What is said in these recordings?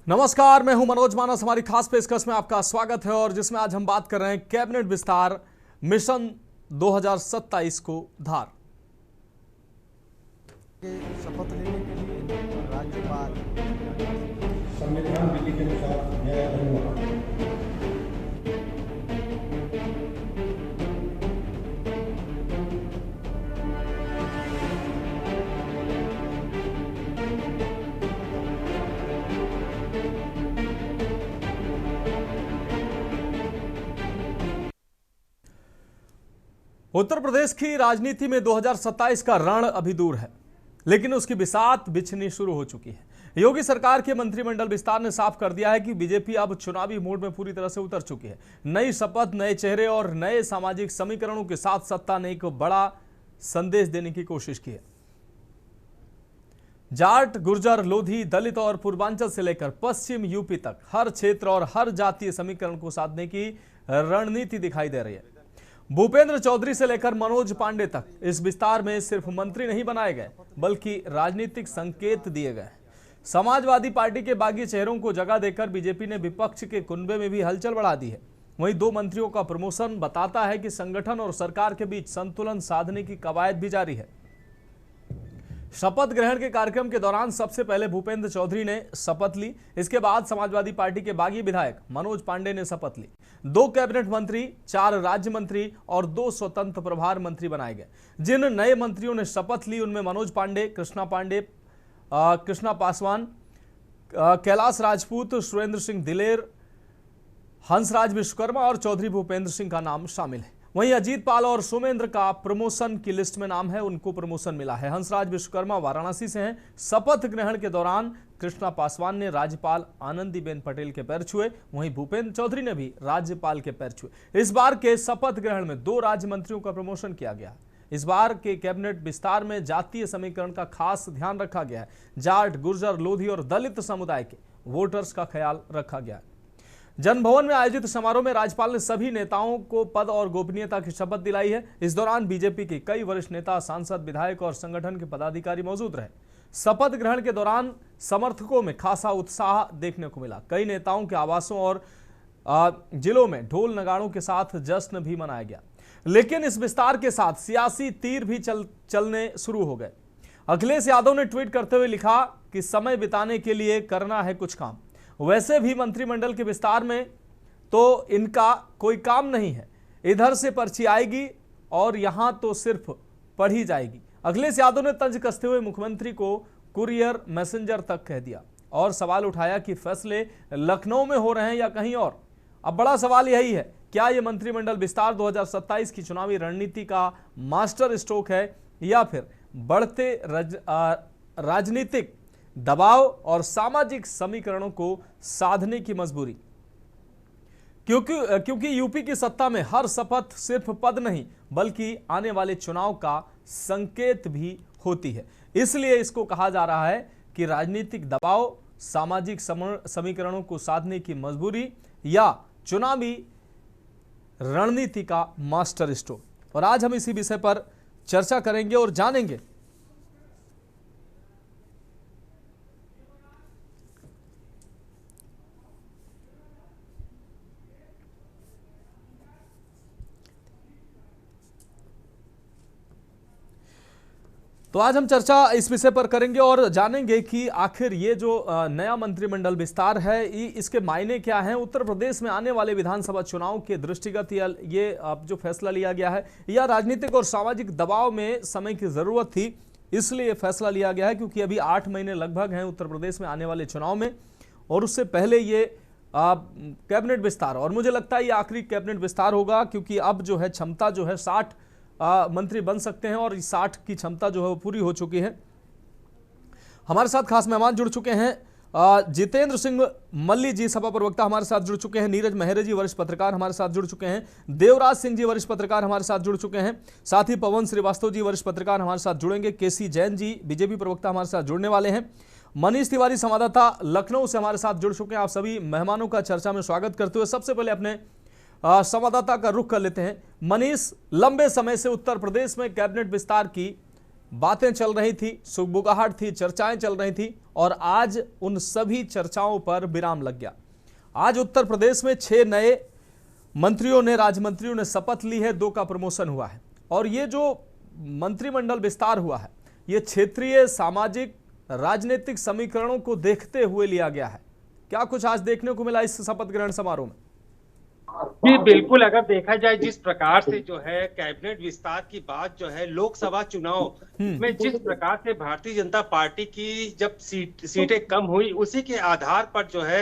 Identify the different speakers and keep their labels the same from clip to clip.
Speaker 1: नमस्कार, मैं हूं मनोज मानस। हमारी खास पेशकश में आपका स्वागत है और जिसमें आज हम बात कर रहे हैं कैबिनेट विस्तार मिशन 2027 को धार।
Speaker 2: शपथ लेने के लिए राज्यपाल
Speaker 3: संविधान विधि के अनुसार न्याय होगा।
Speaker 1: उत्तर प्रदेश की राजनीति में 2027 का रण अभी दूर है, लेकिन उसकी बिसात बिछनी शुरू हो चुकी है। योगी सरकार के मंत्रिमंडल विस्तार ने साफ कर दिया है कि बीजेपी अब चुनावी मोड में पूरी तरह से उतर चुकी है। नई शपथ, नए चेहरे और नए सामाजिक समीकरणों के साथ सत्ता ने एक बड़ा संदेश देने की कोशिश की है। जाट, गुर्जर, लोधी, दलित और पूर्वांचल से लेकर पश्चिम यूपी तक हर क्षेत्र और हर जातीय समीकरण को साधने की रणनीति दिखाई दे रही है। भूपेंद्र चौधरी से लेकर मनोज पांडे तक इस विस्तार में सिर्फ मंत्री नहीं बनाए गए, बल्कि राजनीतिक संकेत दिए गए। समाजवादी पार्टी के बागी चेहरों को जगह देकर बीजेपी ने विपक्ष के कुनबे में भी हलचल बढ़ा दी है। वहीं 2 मंत्रियों का प्रमोशन बताता है कि संगठन और सरकार के बीच संतुलन साधने की कवायद भी जारी है। शपथ ग्रहण के कार्यक्रम के दौरान सबसे पहले भूपेंद्र चौधरी ने शपथ ली। इसके बाद समाजवादी पार्टी के बागी विधायक मनोज पांडे ने शपथ ली। 2 कैबिनेट मंत्री, 4 राज्य मंत्री और 2 स्वतंत्र प्रभार मंत्री बनाए गए। जिन नए मंत्रियों ने शपथ ली उनमें मनोज पांडे, कृष्णा पासवान, कैलाश राजपूत, सुरेंद्र सिंह दिलेर, हंसराज विश्वकर्मा और चौधरी भूपेंद्र सिंह का नाम शामिल है। वहीं अजीत पाल और सोमेंद्र का प्रमोशन की लिस्ट में नाम है, उनको प्रमोशन मिला है। हंसराज विश्वकर्मा वाराणसी से हैं। शपथ ग्रहण के दौरान कृष्णा पासवान ने राज्यपाल आनंदीबेन पटेल के पैर छुए, वहीं भूपेंद्र चौधरी ने भी राज्यपाल के पैर छुए। इस बार के शपथ ग्रहण में 2 राज्य मंत्रियों का प्रमोशन किया गया। इस बार के कैबिनेट विस्तार में जातीय समीकरण का खास ध्यान रखा गया है। जाट, गुर्जर, लोधी और दलित समुदाय के वोटर्स का ख्याल रखा गया है। जनभवन में आयोजित समारोह में राज्यपाल ने सभी नेताओं को पद और गोपनीयता की शपथ दिलाई है। इस दौरान बीजेपी के कई वरिष्ठ नेता, सांसद, विधायक और संगठन के पदाधिकारी मौजूद रहे। शपथ ग्रहण के दौरान समर्थकों में खासा उत्साह देखने को मिला। कई नेताओं के आवासों और जिलों में ढोल नगाड़ों के साथ जश्न भी मनाया गया। लेकिन इस विस्तार के साथ सियासी तीर भी चलने शुरू हो गए। अखिलेश यादव ने ट्वीट करते हुए लिखा कि समय बिताने के लिए करना है कुछ काम। वैसे भी मंत्रिमंडल के विस्तार में तो इनका कोई काम नहीं है। इधर से पर्ची आएगी और यहां तो सिर्फ पढ़ी जाएगी। अखिलेश यादव ने तंज कसते हुए मुख्यमंत्री को कुरियर मैसेंजर तक कह दिया और सवाल उठाया कि फैसले लखनऊ में हो रहे हैं या कहीं और। अब बड़ा सवाल यही है, क्या यह मंत्रिमंडल विस्तार 2027 की चुनावी रणनीति का मास्टर स्ट्रोक है या फिर बढ़ते राजनीतिक दबाव और सामाजिक समीकरणों को साधने की मजबूरी? क्योंकि यूपी की सत्ता में हर शपथ सिर्फ पद नहीं, बल्कि आने वाले चुनाव का संकेत भी होती है। इसलिए इसको कहा जा रहा है कि राजनीतिक दबाव, सामाजिक समीकरणों को साधने की मजबूरी या चुनावी रणनीति का मास्टर स्ट्रोक। और आज हम इसी विषय पर चर्चा करेंगे और जानेंगे तो आज हम चर्चा इस विषय पर करेंगे और जानेंगे कि आखिर ये जो नया मंत्रिमंडल विस्तार है इसके मायने क्या हैं। उत्तर प्रदेश में आने वाले विधानसभा चुनाव के दृष्टिगत ये अब जो फैसला लिया गया है, या राजनीतिक और सामाजिक दबाव में समय की जरूरत थी इसलिए फैसला लिया गया है, क्योंकि अभी 8 महीने लगभग हैं उत्तर प्रदेश में आने वाले चुनाव में और उससे पहले ये कैबिनेट विस्तार, और मुझे लगता है ये आखिरी कैबिनेट विस्तार होगा, क्योंकि अब जो है क्षमता जो है 60 मंत्री बन सकते हैं और 60 की क्षमता जो है वो पूरी हो चुकी है। हमारे साथ खास मेहमान जुड़ चुके हैं। जितेंद्र सिंह मल्ली जी, सपा प्रवक्ता, हमारे साथ जुड़ चुके हैं। नीरज मेहरे जी, वरिष्ठ पत्रकार, हमारे साथ जुड़ चुके हैं। देवराज सिंह जी, वरिष्ठ पत्रकार, हमारे साथ जुड़ चुके हैं। साथ ही पवन श्रीवास्तव जी, वरिष्ठ पत्रकार, हमारे साथ जुड़ेंगे। केसी जैन जी, बीजेपी प्रवक्ता, हमारे साथ जुड़ने वाले हैं। मनीष तिवारी, संवाददाता, लखनऊ से हमारे साथ जुड़ चुके हैं। आप सभी मेहमानों का चर्चा में स्वागत करते हुए सबसे पहले अपने संवाददाता का रुख कर लेते हैं। मनीष, लंबे समय से उत्तर प्रदेश में कैबिनेट विस्तार की बातें चल रही थी, सुगबुगाहट थी, चर्चाएं चल रही थी और आज उन सभी चर्चाओं पर विराम लग गया। आज उत्तर प्रदेश में 6 नए मंत्रियों ने, राज्य ने शपथ ली है, 2 का प्रमोशन हुआ है। और ये जो मंत्रिमंडल विस्तार हुआ है, ये क्षेत्रीय सामाजिक राजनीतिक समीकरणों को देखते हुए लिया गया है। क्या कुछ आज देखने को मिला इस शपथ ग्रहण समारोह में?
Speaker 4: जी बिल्कुल, अगर देखा जाए जिस प्रकार से जो है कैबिनेट विस्तार की बात जो है लोकसभा चुनाव में जिस प्रकार से भारतीय जनता पार्टी की जब सीटें कम हुई, उसी के आधार पर जो है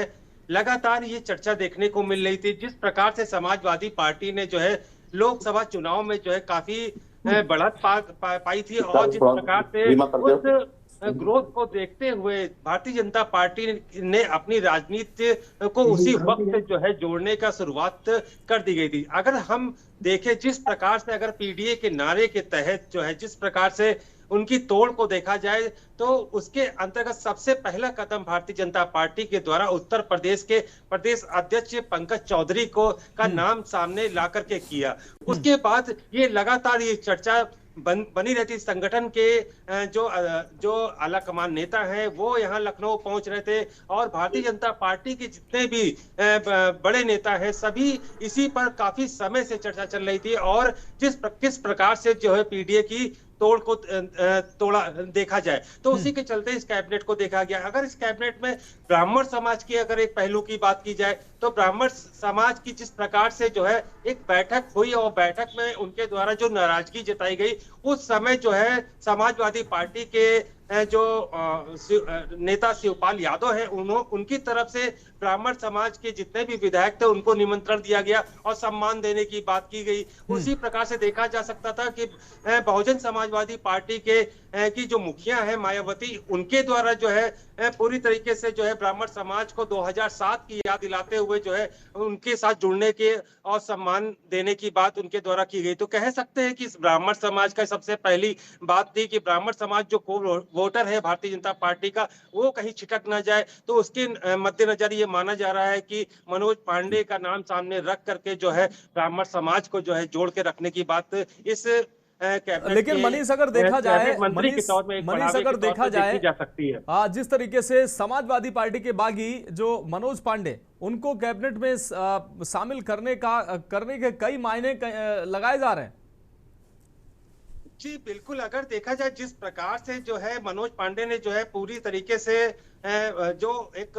Speaker 4: लगातार ये चर्चा देखने को मिल रही थी। जिस प्रकार से समाजवादी पार्टी ने जो है लोकसभा चुनाव में जो है काफी बढ़त पाई थी, और जिस प्रकार से उस ग्रोथ को देखते हुए भारतीय जनता पार्टी ने अपनी राजनीति को उसी वक्त जो है जोड़ने का शुरुआत कर दी गई थी। अगर हम देखें जिस प्रकार से अगर पीडीए के नारे के तहत जो है जिस प्रकार से उनकी तोड़ को देखा जाए, तो उसके अंतर्गत सबसे पहला कदम भारतीय जनता पार्टी के द्वारा उत्तर प्रदेश के प्रदेश अध्यक्ष पंकज चौधरी को का नाम सामने ला करके किया। उसके बाद ये लगातार ये चर्चा बनी रहती। संगठन के जो आला कमान नेता हैं वो यहाँ लखनऊ पहुंच रहे थे, और भारतीय जनता पार्टी के जितने भी बड़े नेता हैं सभी इसी पर काफी समय से चर्चा चल रही थी। और किस प्रकार से जो है पीडीए की तोड़ को तोड़ा देखा जाए, तो उसी के चलते इस कैबिनेट को देखा गया। अगर इस कैबिनेट में ब्राह्मण समाज की अगर एक पहलू की बात की जाए, तो ब्राह्मण समाज की जिस प्रकार से जो है एक बैठक हुई, और बैठक में उनके द्वारा जो नाराजगी जताई गई, उस समय जो है समाजवादी पार्टी के जो नेता शिवपाल यादव है, उनकी तरफ से ब्राह्मण समाज के जितने भी विधायक थे उनको निमंत्रण दिया गया और सम्मान देने की बात की गई। उसी प्रकार से देखा जा सकता था कि बहुजन समाजवादी पार्टी के की जो मुखिया है मायावती, उनके द्वारा जो है पूरी तरीके से जो है ब्राह्मण समाज को 2007 की याद दिलाते हुए जो है उनके साथ जुड़ने के और सम्मान देने की बात उनके द्वारा की गई। तो कह सकते हैं कि ब्राह्मण समाज का सबसे पहली बात थी कि ब्राह्मण समाज जो वोटर है भारतीय जनता पार्टी का, वो कहीं छिटक ना जाए। तो उसके मद्देनजर ये माना जा रहा है कि मनोज पांडे का नाम सामने रख करके जो है ब्राह्मण समाज को जो है जोड़ के रखने की बात इस
Speaker 1: लेकिन मनीष अगर देखा जाए,
Speaker 4: मनीष अगर देखा जाए जा सकती है।
Speaker 1: जिस तरीके से समाजवादी पार्टी के बागी जो मनोज पांडे, उनको कैबिनेट में शामिल करने के कई मायने लगाए जा रहे हैं।
Speaker 4: जी बिल्कुल, अगर देखा जाए जिस प्रकार से जो है मनोज पांडे ने जो है पूरी तरीके से जो एक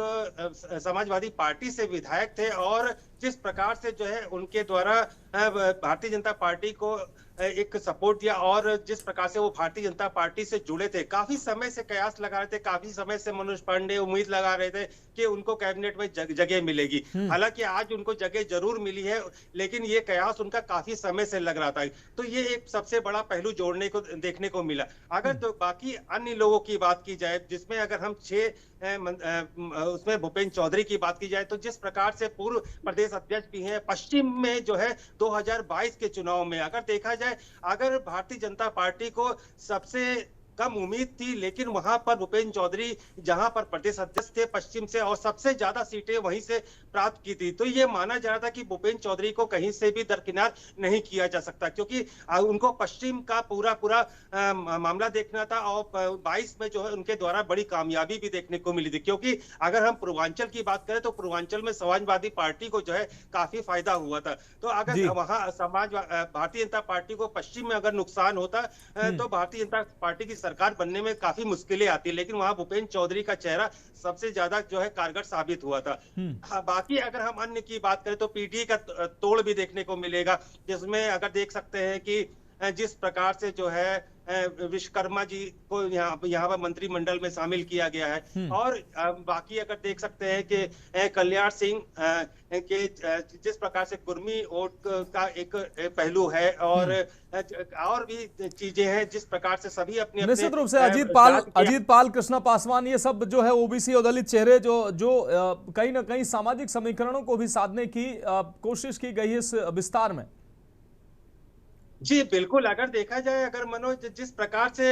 Speaker 4: समाजवादी पार्टी से विधायक थे, और जिस प्रकार से जो है उनके द्वारा भारतीय जनता पार्टी को एक सपोर्ट दिया, और जिस प्रकार से वो भारतीय जनता पार्टी से जुड़े थे, काफी समय से कयास लगा रहे थे, काफी समय से मनोज पांडे उम्मीद लगा रहे थे कि उनको कैबिनेट में जगह मिलेगी। हालांकि आज उनको जगह जरूर मिली है, लेकिन ये कयास उनका काफी समय से लग रहा था। तो ये एक सबसे बड़ा पहलू जोड़ने को देखने को मिला। अगर तो बाकी अन्य लोगों की बात की जाए, जिसमें अगर हम 6 उसमें भूपेंद्र चौधरी की बात की जाए, तो जिस प्रकार से पूर्व प्रदेश अध्यक्ष भी हैं, पश्चिम में जो है 2022 के चुनाव में अगर देखा जाए, अगर भारतीय जनता पार्टी को सबसे कम उम्मीद थी, लेकिन वहां पर भूपेंद्र चौधरी जहां पर प्रदेश अध्यक्ष थे पश्चिम से, और सबसे ज्यादा सीटें वहीं से प्राप्त की थी। तो ये माना जा रहा था कि भूपेंद्र चौधरी को कहीं से भी दरकिनार नहीं किया जा सकता, क्योंकि उनको पश्चिम का पूरा मामला देखना था, और 22 में जो है उनके द्वारा बड़ी कामयाबी भी देखने को मिली थी। क्योंकि अगर हम पूर्वांचल की बात करें, तो पूर्वांचल में समाजवादी पार्टी को जो है काफी फायदा हुआ था। तो अगर वहां भारतीय जनता पार्टी को पश्चिम में अगर नुकसान होता, तो भारतीय जनता पार्टी की सरकार बनने में काफी मुश्किलें आती, लेकिन वहां भूपेंद्र चौधरी का चेहरा सबसे ज्यादा जो है कारगर साबित हुआ था। बाकी अगर हम अन्य की बात करें, तो पीडीए का तोड़ भी देखने को मिलेगा, जिसमें अगर देख सकते हैं कि जिस प्रकार से जो है विश्वकर्मा जी को यहाँ पर मंत्रिमंडल में शामिल किया गया है, और बाकी अगर देख सकते हैं कि कल्याण सिंह के जिस प्रकार से कुर्मी वोट का एक पहलू है, और भी चीजें हैं जिस प्रकार से सभी अपने
Speaker 1: निश्चित रूप से अजीत पाल, कृष्णा पासवान, ये सब जो है ओबीसी और दलित चेहरे जो कहीं ना कहीं सामाजिक समीकरणों को भी साधने की कोशिश की गई है इस विस्तार में।
Speaker 4: जी बिल्कुल, अगर देखा जाए, अगर मनोज जिस प्रकार से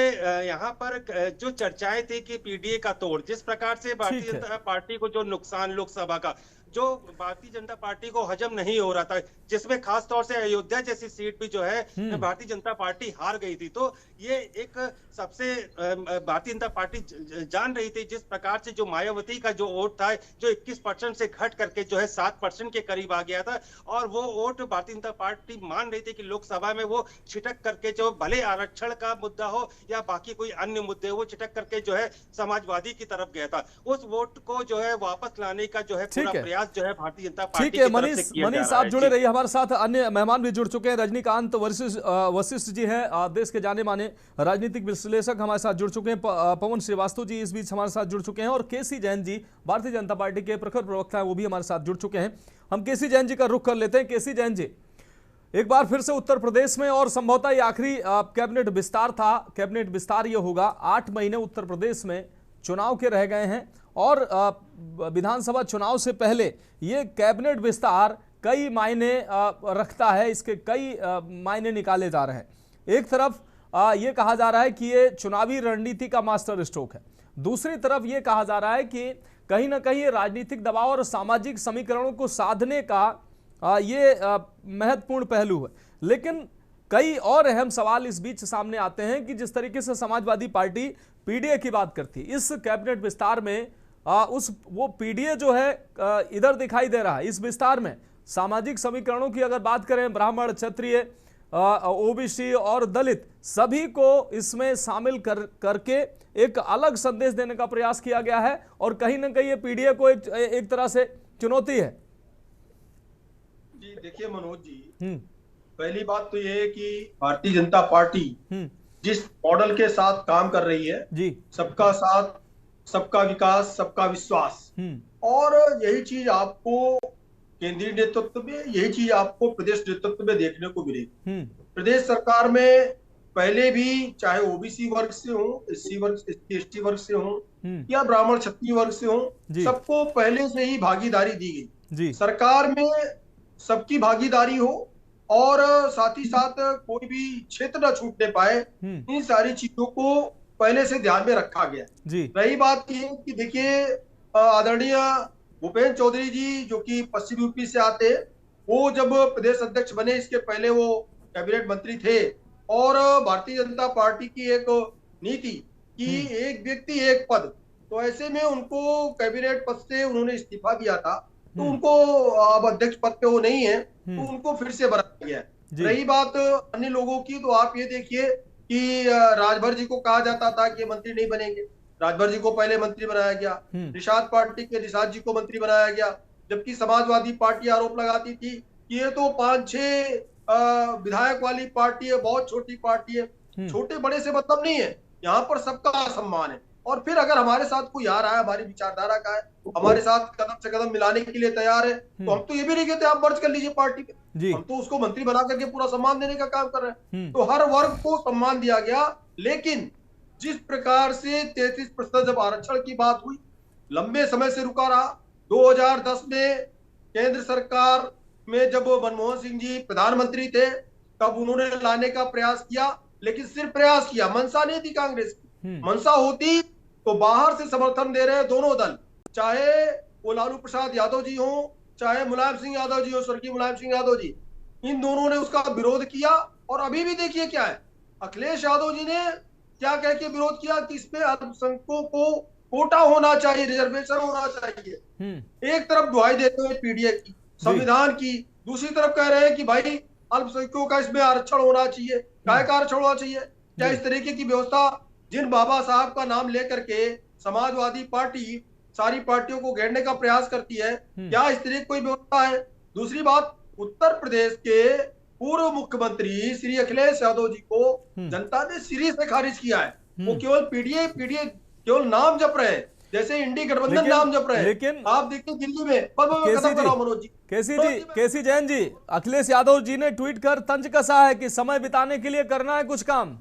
Speaker 4: यहाँ पर जो चर्चाएं थी कि पीडीए का तोड़, जिस प्रकार से भारतीय जनता पार्टी को जो नुकसान लोकसभा का जो भारतीय जनता पार्टी को हजम नहीं हो रहा था, जिसमें खास तौर से अयोध्या जैसी सीट भी जो है भारतीय जनता पार्टी हार गई थी। तो ये एक सबसे भारतीय जनता पार्टी जान रही थी जिस प्रकार से जो मायावती का जो वोट था जो 21% से घट करके जो है 7% के करीब आ गया था, और वो वोट भारतीय जनता पार्टी मान रही थी कि लोकसभा में वो छिटक करके जो भले आरक्षण का मुद्दा हो या बाकी कोई अन्य मुद्दे हो, वो छिटक करके जो है समाजवादी की तरफ गया था। उस वोट को जो है वापस लाने का जो है पूरा प्रयास जो है भारतीय जनता पार्टी
Speaker 1: ठीक है।
Speaker 4: की तरफ से किया जा
Speaker 1: मनीष
Speaker 4: रहा
Speaker 1: आप
Speaker 4: है।
Speaker 1: जुड़े रहिए हमारे साथ, अन्य मेहमान भी जुड़ चुके हैं। रजनीकांत वशिष्ठ जी हैं, देश के जाने माने राजनीतिक विश्लेषक हमारे साथ जुड़ चुके हैं। पवन श्रीवास्तव जी इस बीच हमारे साथ जुड़ चुके हैं, और केसी जैन जी भारतीय जनता पार्टी के प्रखर प्रवक्ता हैं, वो भी हमारे साथ जुड़ चुके हैं। हम केसी जैन जी का रुख कर लेते हैं। केसी जैन जी, एक बार फिर से उत्तर प्रदेश में, और संभवतः ये आखिरी कैबिनेट विस्तार था, कैबिनेट विस्तार ये होगा। 8 महीने उत्तर प्रदेश में चुनाव के रह गए हैं, और विधानसभा चुनाव से पहले ये कैबिनेट विस्तार कई मायने रखता है, इसके कई मायने निकाले जा रहे हैं। एक तरफ ये कहा जा रहा है कि ये चुनावी रणनीति का मास्टर स्ट्रोक है, दूसरी तरफ ये कहा जा रहा है कि कहीं ना कहीं राजनीतिक दबाव और सामाजिक समीकरणों को साधने का ये महत्वपूर्ण पहलू है। लेकिन कई और अहम सवाल इस बीच सामने आते हैं कि जिस तरीके से समाजवादी पार्टी पीडीए की बात करती है, इस कैबिनेट विस्तार में वो पीडीए जो है इधर दिखाई दे रहा है। इस विस्तार में सामाजिक समीकरणों की अगर बात करें, ब्राह्मण, क्षत्रिय, ओबीसी और दलित सभी को इसमें शामिल करके एक अलग संदेश देने का प्रयास किया गया है, और कहीं ना कहीं ये पीडीए को एक तरह से चुनौती है।
Speaker 3: जी देखिए मनोज जी, पहली बात तो ये है कि भारतीय जनता पार्टी जिस मॉडल के साथ काम कर रही है
Speaker 1: जी,
Speaker 3: सबका साथ, सबका विकास, सबका विश्वास, और यही चीज आपको केंद्रीय नेतृत्व में, यही चीज आपको प्रदेश नेतृत्व में देखने को मिलेगी। प्रदेश सरकार में पहले भी चाहे ओबीसी वर्ग से हो, एससी वर्ग, एसटी वर्ग से हो, या ब्राह्मण क्षत्रिय वर्ग से हो, सबको पहले से ही भागीदारी दी गई। सरकार में सबकी भागीदारी हो, और साथ ही साथ कोई भी क्षेत्र न छूटने पाए, इन सारी चीजों को पहले से ध्यान में रखा गया। रही बात ये कि देखिए आदरणीय भूपेंद्र चौधरी जी जो कि पश्चिम यूपी से आते, वो जब प्रदेश अध्यक्ष बने इसके पहले वो कैबिनेट मंत्री थे, और भारतीय जनता पार्टी की एक नीति कि एक व्यक्ति एक पद, तो ऐसे में उनको कैबिनेट पद से उन्होंने इस्तीफा दिया था, तो उनको अब अध्यक्ष पद पे वो नहीं है, तो उनको फिर से बनाया गया है। रही बात अन्य लोगों की, तो आप ये देखिए कि राजभर जी को कहा जाता था कि मंत्री नहीं बनेंगे, राजभर जी को पहले मंत्री बनाया गया, निषाद पार्टी के निषाद जी को मंत्री बनाया गया, जबकि समाजवादी पार्टी आरोप लगाती थी कि ये तो 5-6 विधायक वाली पार्टी है, बहुत छोटी पार्टी है। छोटे बड़े से मतलब नहीं है, यहाँ पर सबका सम्मान है। और फिर अगर हमारे साथ कोई आ रहा है, हमारी विचारधारा का है, हमारे साथ कदम से कदम मिलाने के लिए तैयार है, तो हम तो ये भी नहीं कहते आप मर्ज कर लीजिए पार्टी पे, हम तो उसको मंत्री बना करके पूरा सम्मान देने का काम कर रहे हैं। तो हर वर्ग को सम्मान दिया गया। लेकिन जिस प्रकार से 33% जब आरक्षण की बात हुई, लंबे समय से रुका रहा। 2010 में केंद्र सरकार में जब मनमोहन सिंह जी प्रधानमंत्री थे, तब उन्होंने लाने का प्रयास किया, लेकिन सिर्फ प्रयास किया, मंशा नहीं थी कांग्रेस की। मंशा होती तो बाहर से समर्थन दे रहे दोनों दल, चाहे वो लालू प्रसाद यादव जी हो, चाहे मुलायम सिंह यादव जी हो, स्वर्गीय मुलायम सिंह यादव जी, इन दोनों ने उसका विरोध किया। और अभी भी देखिए क्या है, अखिलेश यादव जी ने क्या कह के विरोध किया कि इसमें अल्पसंख्यकों को कोटा होना चाहिए, रिजर्वेशन होना चाहिए। एक तरफ दुहाई देते हुए पीडीए की, संविधान की, दूसरी तरफ कह रहे हैं कि भाई अल्पसंख्यकों का इसमें आरक्षण होना चाहिए। काय का आरक्षण होना चाहिए? क्या इस तरीके की व्यवस्था जिन बाबा साहब का नाम लेकर के समाजवादी पार्टी सारी पार्टियों को घेरने का प्रयास करती है, क्या इस तरह की कोई व्यवस्था है? दूसरी बात, उत्तर प्रदेश के पूर्व मुख्यमंत्री श्री अखिलेश यादव जी को जनता ने सिरे से खारिज किया है। वो केवल पीडीए केवल नाम जप रहे हैं, जैसे इंडी गठबंधन नाम जप रहे हैं। लेकिन आप देखिए दिल्ली में, मनोज जी,
Speaker 1: केसी जैन जी, अखिलेश यादव जी ने ट्वीट कर तंज कसा है कि समय बिताने के लिए करना है कुछ काम।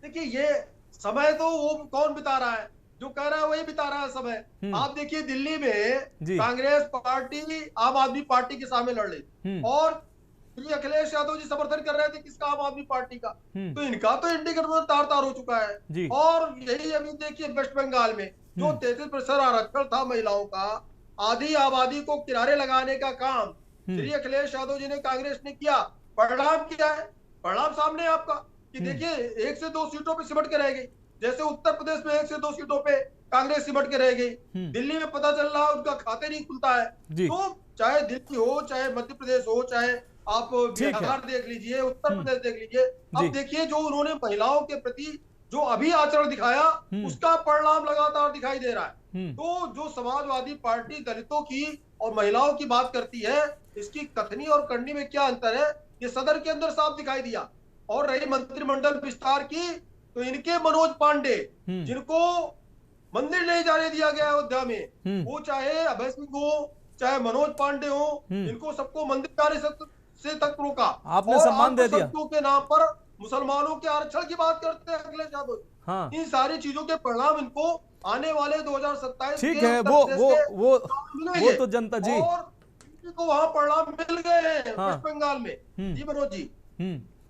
Speaker 3: देखिए ये समय तो वो कौन बिता रहा है, जो कह रहा है वही बिता रहा है समय। आप देखिए दिल्ली में कांग्रेस पार्टी आम आदमी पार्टी के सामने लड़ रही, और श्री अखिलेश यादव जी समर्थन कर रहे थे किसका? आम आदमी पार्टी का। तो इनका तो इंडी गठबंधन तार तार हो चुका है। और यही अभी देखिए वेस्ट बंगाल में जो 33% आरक्षण था महिलाओं का, आधी आबादी को किनारे लगाने का काम श्री अखिलेश यादव जी ने, कांग्रेस ने किया। परिणाम क्या है? परिणाम सामने है आपका कि देखिए 1 से 2 सीटों पे सिमट के रह गई। जैसे उत्तर प्रदेश में 1 से 2 सीटों पे कांग्रेस सिमट के रह गई। दिल्ली में पता चल रहा है उनका खाते नहीं खुलता है। तो चाहे दिल्ली हो, चाहे मध्य प्रदेश हो, चाहे आप बिहार देख लीजिए, उत्तर प्रदेश देख लीजिए। अब देखिए जो उन्होंने महिलाओं के प्रति जो अभी आचरण दिखाया, उसका परिणाम लगातार दिखाई दे रहा है। तो जो समाजवादी पार्टी दलितों की और महिलाओं की बात करती है, इसकी कथनी और करनी में क्या अंतर है, ये सदन के अंदर साफ दिखाई दिया। और रही मंत्रिमंडल विस्तार की, तो इनके मनोज पांडे, जिनको मंदिर नहीं जाने दिया गया अयोध्या में, वो चाहे अभय सिंह हो, चाहे मनोज पांडे हो, इनको सबको मंदिर जाने से तक रोका।
Speaker 1: आपने सम्मान दे दिया
Speaker 3: के नाम पर मुसलमानों के आरक्षण की बात करते हैं अखिलेश यादव। इन सारी चीजों के परिणाम इनको आने वाले 2027
Speaker 1: ठीक है, वो तो जनता जी
Speaker 3: को वहां परिणाम मिल गए हैं वेस्ट बंगाल में। जी मनोज जी।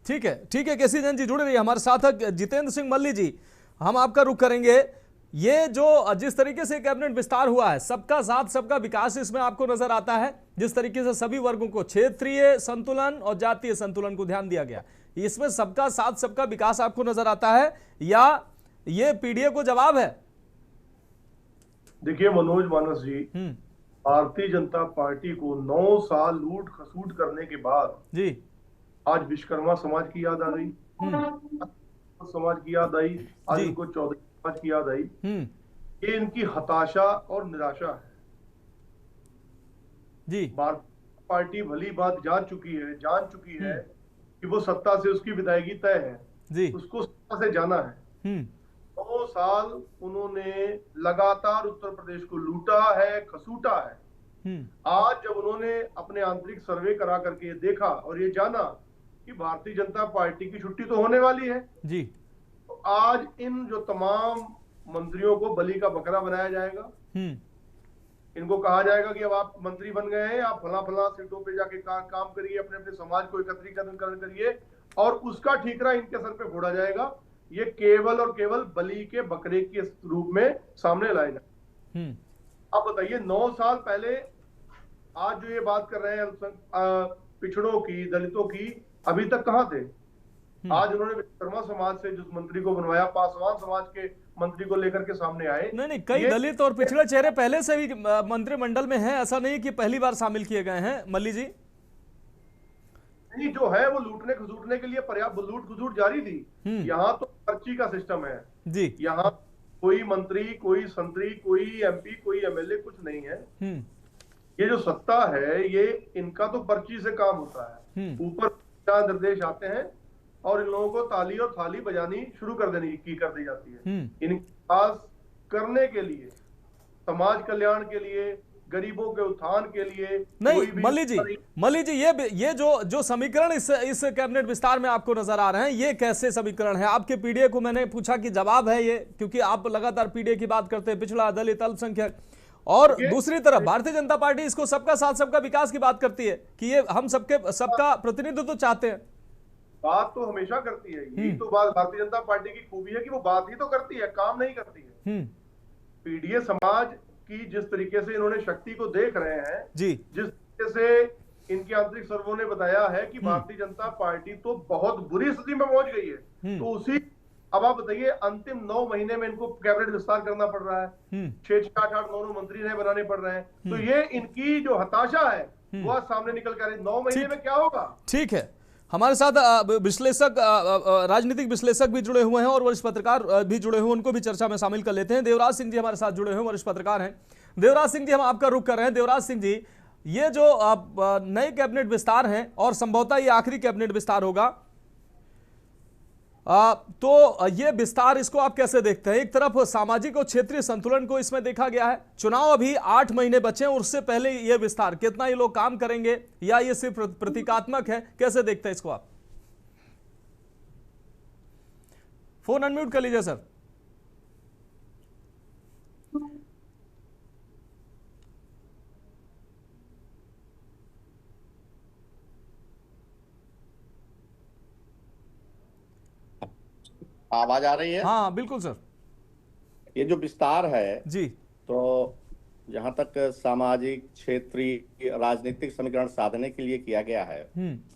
Speaker 1: ठीक है, केसी जैन जी जुड़े रहिए हमारे साथ। जितेंद्र सिंह मल्ली जी, हम आपका रुख करेंगे। ये जो जिस तरीके से कैबिनेट विस्तार हुआ है, सबका साथ सबका विकास इसमें आपको नजर आता है, जिस तरीके से सभी वर्गों को क्षेत्रीय संतुलन और जातीय संतुलन को ध्यान दिया गया, इसमें सबका साथ सबका विकास आपको नजर आता है या ये पीडीए को जवाब है?
Speaker 5: देखिए मनोज मानस जी, भारतीय जनता पार्टी को 9 साल लूट खसूट करने के बाद
Speaker 1: जी
Speaker 5: आज विश्वकर्मा समाज की याद आ गई, समाज की याद आई, आज इनको चौधरी समाज की याद आई। ये इनकी हताशा और निराशा है
Speaker 1: जी।
Speaker 5: भारतीय पार्टी भली बात जान चुकी है कि वो सत्ता से उसकी विदायगी तय है
Speaker 1: जी,
Speaker 5: उसको सत्ता से जाना है। 9 साल उन्होंने लगातार उत्तर प्रदेश को लूटा है, खसूटा है। आज जब उन्होंने अपने आंतरिक सर्वे करा करके देखा और ये जाना कि भारतीय जनता पार्टी की छुट्टी तो होने वाली है
Speaker 1: जी,
Speaker 5: तो आज इन जो तमाम मंत्रियों को बलि का बकरा बनाया जाएगा। इनको कहा जाएगा कि अब आप मंत्री बन गए हैं, आप फला फला सीटों पे जाके काम करिए, अपने अपने समाज को एकत्रीकरण करिए और उसका ठीकरा इनके सर पे फोड़ा जाएगा। ये केवल और केवल बलि के बकरे के रूप में सामने लाए जाए। अब बताइए 9 साल पहले आज जो ये बात कर रहे हैं पिछड़ों की, दलितों की, अभी तक कहां थे? आज उन्होंने विश्वकर्मा समाज से जिस मंत्री को बनवाया, पासवान समाज के मंत्री को लेकर के सामने आए।
Speaker 1: नहीं, कई दलित और पिछड़े चेहरे पहले से भी मंत्रिमंडल में हैं, ऐसा नहीं कि पहली बार शामिल किए गए हैं मल्ली जी।
Speaker 5: नहीं, जो है वो लूटने खसूटने के लिए पर्याप्त लूट खसूट जारी थी। यहाँ तो पर्ची का सिस्टम है
Speaker 1: जी, यहाँ
Speaker 5: कोई मंत्री, कोई संतरी, कोई एमपी, कोई एमएलए कुछ नहीं है। ये जो सत्ता है ये इनका तो पर्ची से काम होता है। ऊपर निर्देश आते हैं और इन लोगों को ताली और थाली बजानी शुरू कर दी जाती है। इनके पास करने के लिए, समाज कल्याण के लिए, गरीबों के उत्थान के लिए
Speaker 1: नहीं। मल्ली जी ये जो समीकरण इस कैबिनेट विस्तार में आपको नजर आ रहे हैं, ये कैसे समीकरण है? आपके पीडीए को मैंने पूछा कि जवाब है ये, क्योंकि आप लगातार पीडीए की बात करते हैं, पिछड़ा, दलित, अल्पसंख्यक, और दूसरी तरफ भारतीय जनता पार्टी इसको सबका साथ सबका विकास की बात करती है कि ये हम सबका प्रतिनिधित्व तो चाहते हैं।
Speaker 5: बात तो हमेशा करती है, यही तो बात भारतीय जनता पार्टी की खूबी है कि वो बात ही तो करती है, काम नहीं करती है। पीडीए समाज की जिस तरीके से इन्होंने शक्ति को देख रहे हैं जी, जिस तरीके से इनके आंतरिक सर्वों ने बताया है कि भारतीय जनता पार्टी तो बहुत बुरी स्थिति में पहुंच गई है, तो उसी अब आप बताइए अंतिम 9 महीने में इनको कैबिनेट विस्तार करना पड़ रहा है, 6 8 9 मंत्री नए बनाने पड़ रहे हैं, तो ये इनकी जो हताशा है वो आज सामने निकल कर 9 महीने में क्या होगा।
Speaker 1: ठीक है, हमारे साथ विश्लेषक, राजनीतिक विश्लेषक भी जुड़े हुए हैं और वरिष्ठ पत्रकार भी जुड़े हुए हैं, उनको भी चर्चा में शामिल कर लेते हैं। देवराज सिंह जी हमारे साथ जुड़े हुए वरिष्ठ पत्रकार हैं। देवराज सिंह जी, हम आपका रुख कर रहे हैं। देवराज सिंह जी, ये जो नए कैबिनेट विस्तार हैं और संभवतः ये आखिरी कैबिनेट विस्तार होगा, तो ये विस्तार, इसको आप कैसे देखते हैं? एक तरफ सामाजिक और क्षेत्रीय संतुलन को इसमें देखा गया है, चुनाव अभी 8 महीने बचे हैं, उससे पहले ये विस्तार, कितना ये लोग काम करेंगे या ये सिर्फ प्रतीकात्मक है? कैसे देखते हैं इसको आप? फोन अनम्यूट कर लीजिए सर।
Speaker 6: आवाज आ रही है?
Speaker 1: हाँ बिल्कुल सर।
Speaker 6: ये जो विस्तार है
Speaker 1: जी,
Speaker 6: तो जहां तक सामाजिक क्षेत्रीय राजनीतिक समीकरण साधने के लिए किया गया है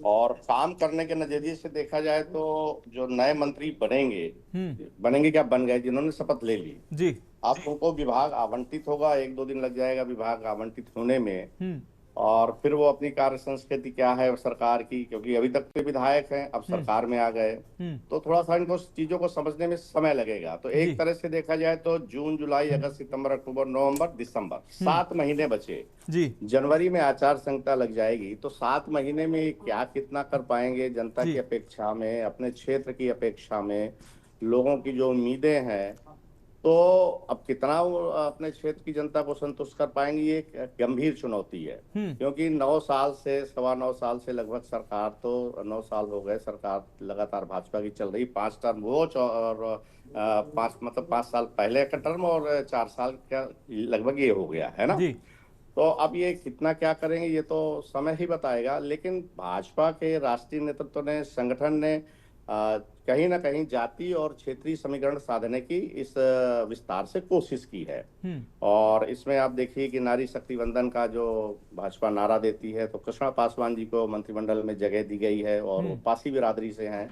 Speaker 6: और काम करने के नजरिए से देखा जाए तो जो नए मंत्री बनेंगे क्या बन गए, जिन्होंने शपथ ले ली
Speaker 1: जी,
Speaker 6: अब उनको विभाग आवंटित होगा, 1-2 दिन लग जाएगा विभाग आवंटित होने में, और फिर वो अपनी कार्य संस्कृति क्या है सरकार की, क्योंकि अभी तक तो विधायक हैं, अब सरकार में आ गए, तो थोड़ा सा इनको चीजों को समझने में समय लगेगा। तो एक तरह से देखा जाए तो जून, जुलाई, अगस्त, सितंबर, अक्टूबर, नवंबर, दिसंबर 7 महीने बचे
Speaker 1: जी।
Speaker 6: जनवरी में आचार संहिता लग जाएगी, तो 7 महीने में क्या कितना कर पाएंगे जनता की अपेक्षा में, अपने क्षेत्र की अपेक्षा में, लोगों की जो उम्मीदें हैं, तो अब कितना वो अपने क्षेत्र की जनता को संतुष्ट कर पाएंगे, ये एक गंभीर चुनौती है। क्योंकि 9 साल से, 9.25 साल से लगभग सरकार, तो 9 साल हो गए सरकार लगातार भाजपा की चल रही, 5 टर्म वो और 5 साल पहले का टर्म और 4 साल का लगभग ये हो गया है ना। तो अब ये कितना क्या करेंगे ये तो समय ही बताएगा, लेकिन भाजपा के राष्ट्रीय नेतृत्व ने, संगठन ने कहीं ना कहीं जाति और क्षेत्रीय समीकरण साधने की इस विस्तार से कोशिश की है। और इसमें आप देखिए कि नारी शक्ति वंदन का जो भाजपा नारा देती है, तो कृष्णा पासवान जी को मंत्रिमंडल में जगह दी गई है और वो पासी बिरादरी से हैं।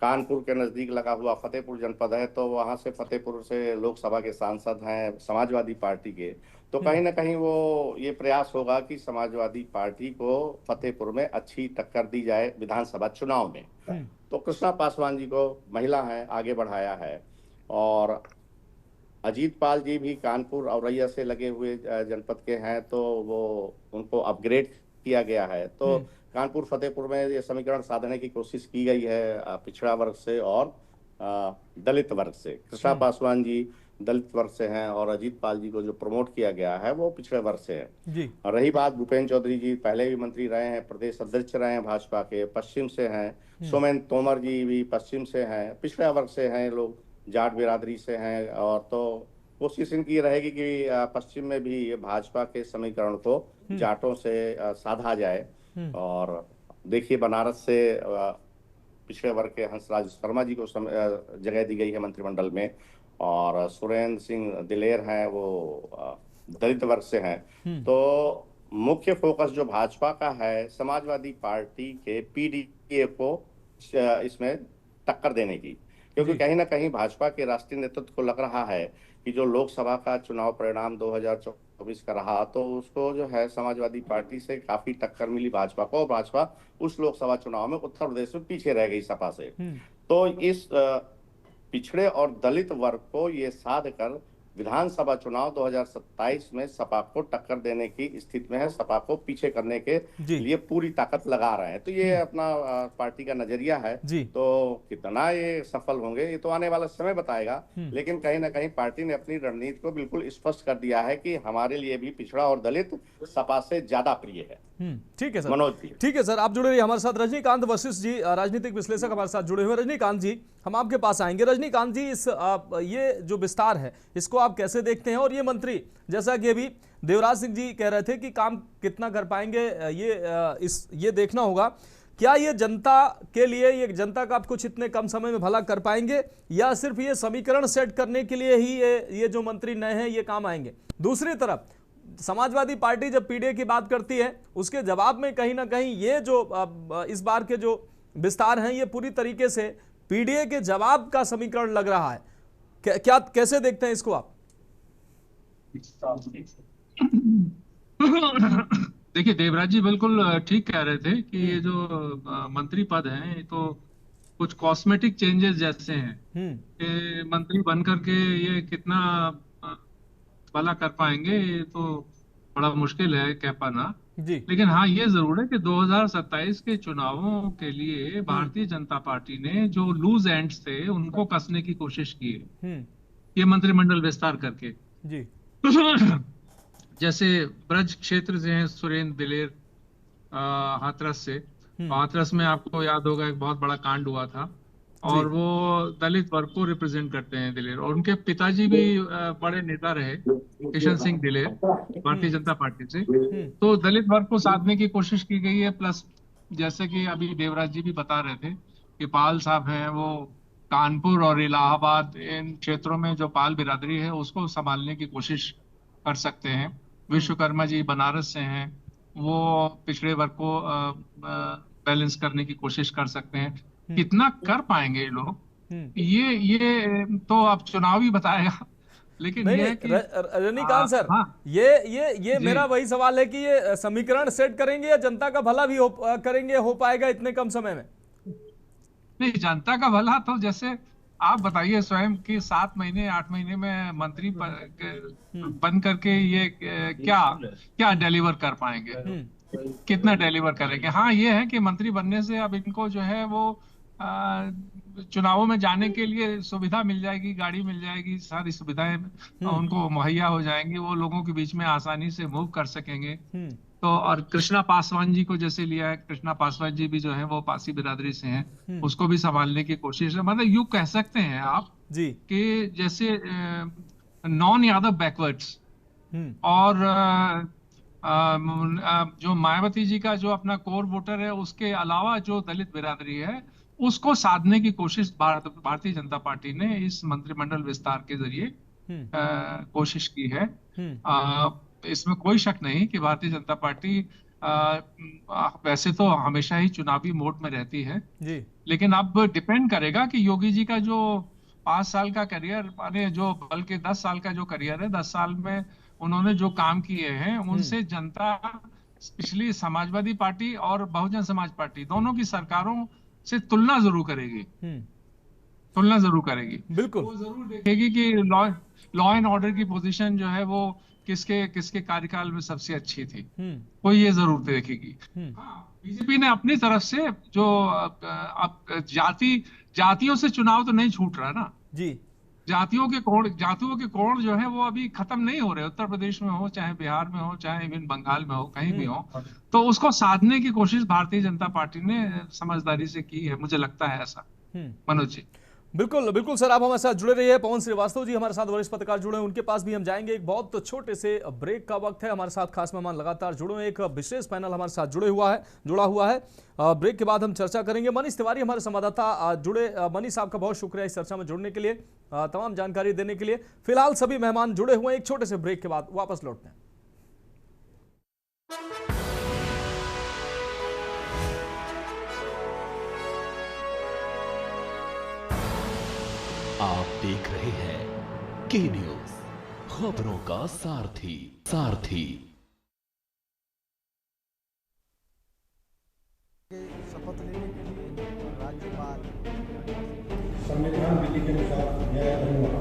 Speaker 6: कानपुर के नजदीक लगा हुआ फतेहपुर जनपद है, तो वहां से फतेहपुर से लोकसभा के सांसद हैं समाजवादी पार्टी के, तो कहीं ना कहीं वो ये प्रयास होगा कि समाजवादी पार्टी को फतेहपुर में अच्छी टक्कर दी जाए विधानसभा चुनाव में। तो कृष्णा पासवान जी को, महिला है, आगे बढ़ाया है। और अजीत पाल जी भी कानपुर औरैया से लगे हुए जनपद के हैं, तो वो उनको अपग्रेड किया गया है। तो कानपुर फतेहपुर में ये समीकरण साधने की कोशिश की गई है पिछड़ा वर्ग से और दलित वर्ग से। कृष्णा पासवान जी दलित वर्ग से हैं और अजीत पाल जी को जो प्रमोट किया गया है वो पिछड़े वर्ग से है। और रही बात भूपेंद्र चौधरी जी, पहले भी मंत्री रहे हैं, प्रदेश अध्यक्ष रहे हैं भाजपा के, पश्चिम से हैं। सोमेन तोमर जी भी पश्चिम से हैं, पिछड़ा वर्ग से हैं लोग, जाट बिरादरी से हैं। और तो कोशिश इनकी रहेगी कि पश्चिम में भी भाजपा के समीकरण को जाटों से साधा जाए। और देखिए बनारस से पिछड़े वर्ग के हंसराज शर्मा जी को जगह दी गई है मंत्रिमंडल में, और सुरेंद्र सिंह दिलेर हैं, वो दलित वर्ग से हैं। तो मुख्य फोकस जो भाजपा का है समाजवादी पार्टी के पीडीए को इसमें टक्कर देने की, क्योंकि कहीं ना कहीं भाजपा के राष्ट्रीय नेतृत्व को लग रहा है कि जो लोकसभा का चुनाव परिणाम 2024 का रहा, तो उसको जो है समाजवादी पार्टी से काफी टक्कर मिली भाजपा को, और भाजपा उस लोकसभा चुनाव में उत्तर प्रदेश में पीछे रह गई सपा से। तो इस पिछड़े और दलित वर्ग को ये साध कर विधानसभा चुनाव 2027 में सपा को टक्कर देने की स्थिति में है, सपा को पीछे करने के लिए पूरी ताकत लगा रहे हैं। तो ये अपना पार्टी का नजरिया है। तो कितना ये सफल होंगे ये तो आने वाला समय बताएगा, लेकिन कहीं ना कहीं पार्टी ने अपनी रणनीति को बिल्कुल स्पष्ट कर दिया है कि हमारे लिए भी पिछड़ा और दलित सपा से ज्यादा प्रिय है।
Speaker 1: ठीक है सर,
Speaker 6: मनोज जी।
Speaker 1: ठीक है सर, आप जुड़े रहिए हमारे साथ। रजनीकांत वशिष्ठ जी, राजनीतिक विश्लेषक हमारे साथ जुड़े हुए। रजनीकांत जी, हम आपके पास आएंगे। रजनीकांत जी, इस ये जो विस्तार है इसको आप कैसे देखते हैं? और ये मंत्री, जैसा कि अभी देवराज सिंह जी कह रहे थे कि काम कितना कर पाएंगे, ये देखना होगा। क्या ये जनता के लिए, ये जनता का आप कुछ इतने कम समय में भला कर पाएंगे, या सिर्फ ये समीकरण सेट करने के लिए ही ये जो मंत्री नए हैं ये काम आएंगे? दूसरी तरफ समाजवादी पार्टी जब पीडीए की बात करती है, उसके जवाब में कहीं ना कहीं ये जो इस बार के जो विस्तार हैं ये पूरी तरीके से पीडीए के जवाब का समीकरण लग रहा है। क्या कैसे देखते हैं इसको आप?
Speaker 7: देखिए, देवराज जी बिल्कुल ठीक कह रहे थे कि ये जो मंत्री पद हैं ये तो कुछ कॉस्मेटिक चेंजेस जैसे हैं कि मंत्री बनकर के ये कितना भला कर पाएंगे ये तो बड़ा मुश्किल है कह पाना जी। लेकिन हाँ, ये जरूर है कि 2027 के चुनावों के लिए भारतीय जनता पार्टी ने जो लूज एंड्स थे उनको कसने की कोशिश की है ये मंत्रिमंडल विस्तार करके जी। जैसे ब्रज क्षेत्र से हैं सुरेंद्र दिलेर हाथरस से, हाथरस में आपको याद होगा एक बहुत बड़ा कांड हुआ था और वो दलित वर्ग को रिप्रेजेंट करते हैं दिलेर, और उनके पिताजी भी बड़े नेता रहे किशन सिंह दिलेर भारतीय जनता पार्टी से। तो दलित वर्ग को साधने की कोशिश की गई है। प्लस जैसे कि अभी देवराज जी भी बता रहे थे कि पाल साहब हैं, वो कानपुर और इलाहाबाद इन क्षेत्रों में जो पाल बिरादरी है उसको संभालने की कोशिश कर सकते हैं। विश्वकर्मा जी बनारस से हैं, वो पिछड़े वर्ग को बैलेंस करने की कोशिश कर सकते हैं। कितना कर पाएंगे ये लोग, ये तो अब चुनाव ही बताएगा। लेकिन
Speaker 1: नहीं
Speaker 7: ये
Speaker 1: नहीं
Speaker 7: है कि
Speaker 1: रजनीकांत सर,
Speaker 7: हाँ
Speaker 1: ये
Speaker 7: जी,
Speaker 1: मेरा वही सवाल है कि ये समीकरण सेट करेंगे या जनता का भला भी करेंगे, हो पाएगा इतने कम समय में?
Speaker 7: नहीं, जनता का भला तो जैसे आप बताइए स्वयं कि 7 महीने 8 महीने में मंत्री बन करके ये क्या क्या डिलीवर कर पाएंगे, कितना डिलीवर करेंगे। हाँ, ये है कि मंत्री बनने से अब इनको जो है वो चुनावों में जाने के लिए सुविधा मिल जाएगी, गाड़ी मिल जाएगी, सारी सुविधाएं उनको मुहैया हो जाएंगी, वो लोगों के बीच में आसानी से मूव कर सकेंगे। तो और कृष्णा पासवान जी को जैसे लिया है, कृष्णा पासवान जी भी जो है वो पासी बिरादरी से हैं, उसको भी संभालने की कोशिश है। मतलब यूं कह सकते हैं आप
Speaker 1: जी
Speaker 7: कि जैसे नॉन यादव बैकवर्ड्स और जो मायावती जी का जो अपना कोर वोटर है, उसके अलावा जो दलित बिरादरी है, उसको साधने की कोशिश भारतीय जनता पार्टी ने इस मंत्रिमंडल विस्तार के जरिए कोशिश की है। इसमें कोई शक नहीं कि भारतीय जनता पार्टी वैसे तो हमेशा ही चुनावी मोड में रहती है
Speaker 1: जी,
Speaker 7: लेकिन अब डिपेंड करेगा कि योगी जी का जो 5 साल का करियर, माने जो बल्कि 10 साल का जो करियर है, 10 साल में उन्होंने जो काम किए हैं उनसे जनता पिछली समाजवादी पार्टी और बहुजन समाज पार्टी दोनों की सरकारों से तुलना जरूर करेगी, तुलना जरूर करेगी।
Speaker 1: बिल्कुल।
Speaker 7: वो जरूर देखेगी कि लॉ एंड ऑर्डर की पोजीशन जो है वो किसके किसके कार्यकाल में सबसे अच्छी थी, वो ये जरूर देखेगी। बीजेपी ने अपनी तरफ से जो अब जातियों से चुनाव तो नहीं छूट रहा ना
Speaker 1: जी,
Speaker 7: जातियों के कोण जो है वो अभी खत्म नहीं हो रहे, उत्तर प्रदेश में हो, चाहे बिहार में हो, चाहे इवन बंगाल में हो, कहीं भी हो, तो उसको साधने की कोशिश भारतीय जनता पार्टी ने समझदारी से की है, मुझे लगता है ऐसा। मनोज जी।
Speaker 1: बिल्कुल बिल्कुल सर, आप हमारे साथ जुड़े रहिए। पवन श्रीवास्तव जी हमारे साथ वरिष्ठ पत्रकार जुड़े हैं, उनके पास भी हम जाएंगे। एक बहुत छोटे से ब्रेक का वक्त है, हमारे साथ खास मेहमान लगातार जुड़े हैं, एक विशेष पैनल हमारे साथ जुड़ा हुआ है। ब्रेक के बाद हम चर्चा करेंगे। मनीष तिवारी हमारे संवाददाता जुड़े। मनीष, आपका बहुत शुक्रिया इस चर्चा में जुड़ने के लिए, तमाम जानकारी देने के लिए। फिलहाल सभी मेहमान जुड़े हुए हैं, एक छोटे से ब्रेक के बाद वापस लौटते हैं।
Speaker 8: आप देख रहे हैं के न्यूज, खबरों का सारथी।
Speaker 2: शपथ लेने के लिए राज्यपाल
Speaker 9: संविधान विधि के अनुसार न्याय करूंगा।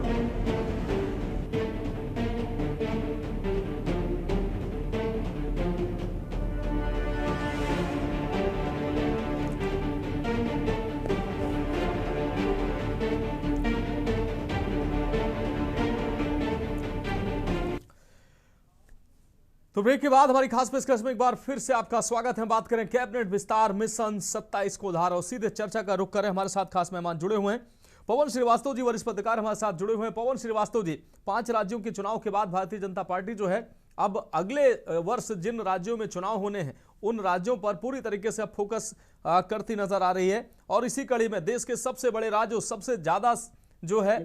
Speaker 1: तो ब्रेक के बाद हमारी खास पेशकश में एक बार फिर से आपका स्वागत है। बात करें कैबिनेट विस्तार मिशन 27 को उधार और सीधे चर्चा का रुख करें। हमारे साथ खास मेहमान जुड़े हुए हैं। पवन श्रीवास्तव जी वरिष्ठ पत्रकार हमारे साथ जुड़े हुए हैं। पवन श्रीवास्तव जी, 5 राज्यों के चुनाव के बाद भारतीय जनता पार्टी जो है अब अगले वर्ष जिन राज्यों में चुनाव होने हैं उन राज्यों पर पूरी तरीके से अब फोकस करती नजर आ रही है। और इसी कड़ी में देश के सबसे बड़े राज्य, सबसे ज्यादा जो है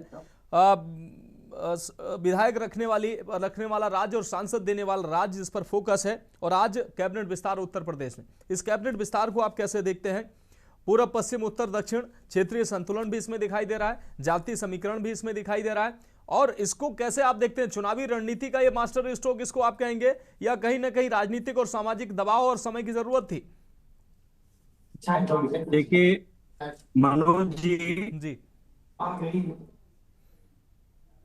Speaker 1: विधायक रखने वाला राज्य और सांसद देने वाला राज्य, जिस पर फोकस है। और आज कैबिनेट विस्तार उत्तर प्रदेश में, इस कैबिनेट विस्तार को आप कैसे देखते हैं? पूर्व पश्चिम उत्तर दक्षिण क्षेत्रीय संतुलन भी इसमें दिखाई दे रहा है, जातीय समीकरण भी इसमें दिखाई दे रहा है। और इसको कैसे आप देखते हैं? चुनावी रणनीति का ये मास्टर स्ट्रोक इसको आप कहेंगे, या कहीं ना कहीं राजनीतिक और सामाजिक दबाव और समय की जरूरत थी?
Speaker 10: देखिए मनोज जी,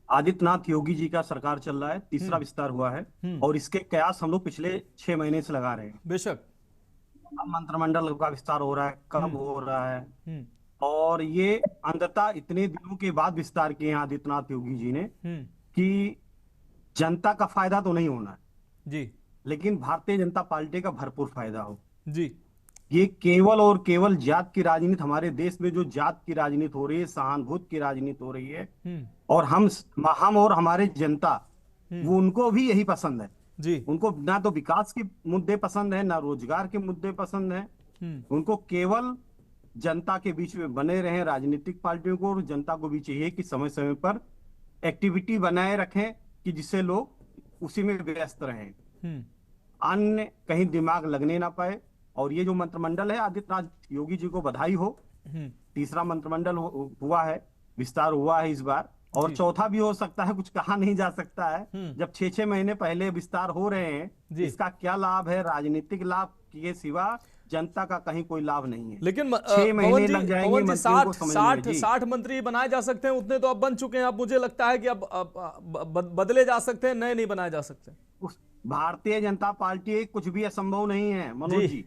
Speaker 10: आदित्यनाथ योगी जी का सरकार चल रहा है, तीसरा विस्तार हुआ है और इसके कयास हम लोग पिछले 6 महीने से लगा रहे हैं।
Speaker 1: बेशक।
Speaker 10: अब मंत्रिमंडल का विस्तार हो रहा है, कब हो रहा है, और ये अंततः इतने दिनों के बाद विस्तार किए हैं आदित्यनाथ योगी जी ने कि जनता का फायदा तो नहीं होना है
Speaker 1: जी,
Speaker 10: लेकिन भारतीय जनता पार्टी का भरपूर फायदा हो
Speaker 1: जी।
Speaker 10: ये केवल और केवल जात की राजनीति, हमारे देश में जो जात की राजनीति हो रही है, सहानुभूति की राजनीति हो रही है, और हम और हमारे जनता, वो उनको भी यही पसंद है
Speaker 1: जी।
Speaker 10: उनको ना तो विकास के मुद्दे पसंद है, ना रोजगार के मुद्दे पसंद है। उनको केवल जनता के बीच में बने रहे राजनीतिक पार्टियों को, और जनता को भी चाहिए कि समय समय पर एक्टिविटी बनाए रखें कि जिससे लोग उसी में व्यस्त रहें। अन्य कहीं दिमाग लगने ना पाए। और ये जो मंत्रिमंडल है, आदित्यनाथ योगी जी को बधाई हो, तीसरा मंत्रिमंडल हुआ है, विस्तार हुआ है इस बार, और चौथा भी हो सकता है, कुछ कहा नहीं जा सकता है। जब 6-6 महीने पहले विस्तार हो रहे हैं, इसका क्या लाभ है? राजनीतिक लाभ के सिवा जनता का कहीं कोई लाभ नहीं है।
Speaker 1: लेकिन
Speaker 10: 6 महीने लग जाएंगे मंत्रियों को समझने में।
Speaker 1: 60 मंत्री बनाए जा सकते हैं, उतने तो अब बन चुके हैं। अब मुझे लगता है कि अब बदले जा सकते हैं, नए नहीं बनाए जा सकते।
Speaker 10: भारतीय जनता पार्टी कुछ भी असंभव नहीं है मनोज जी,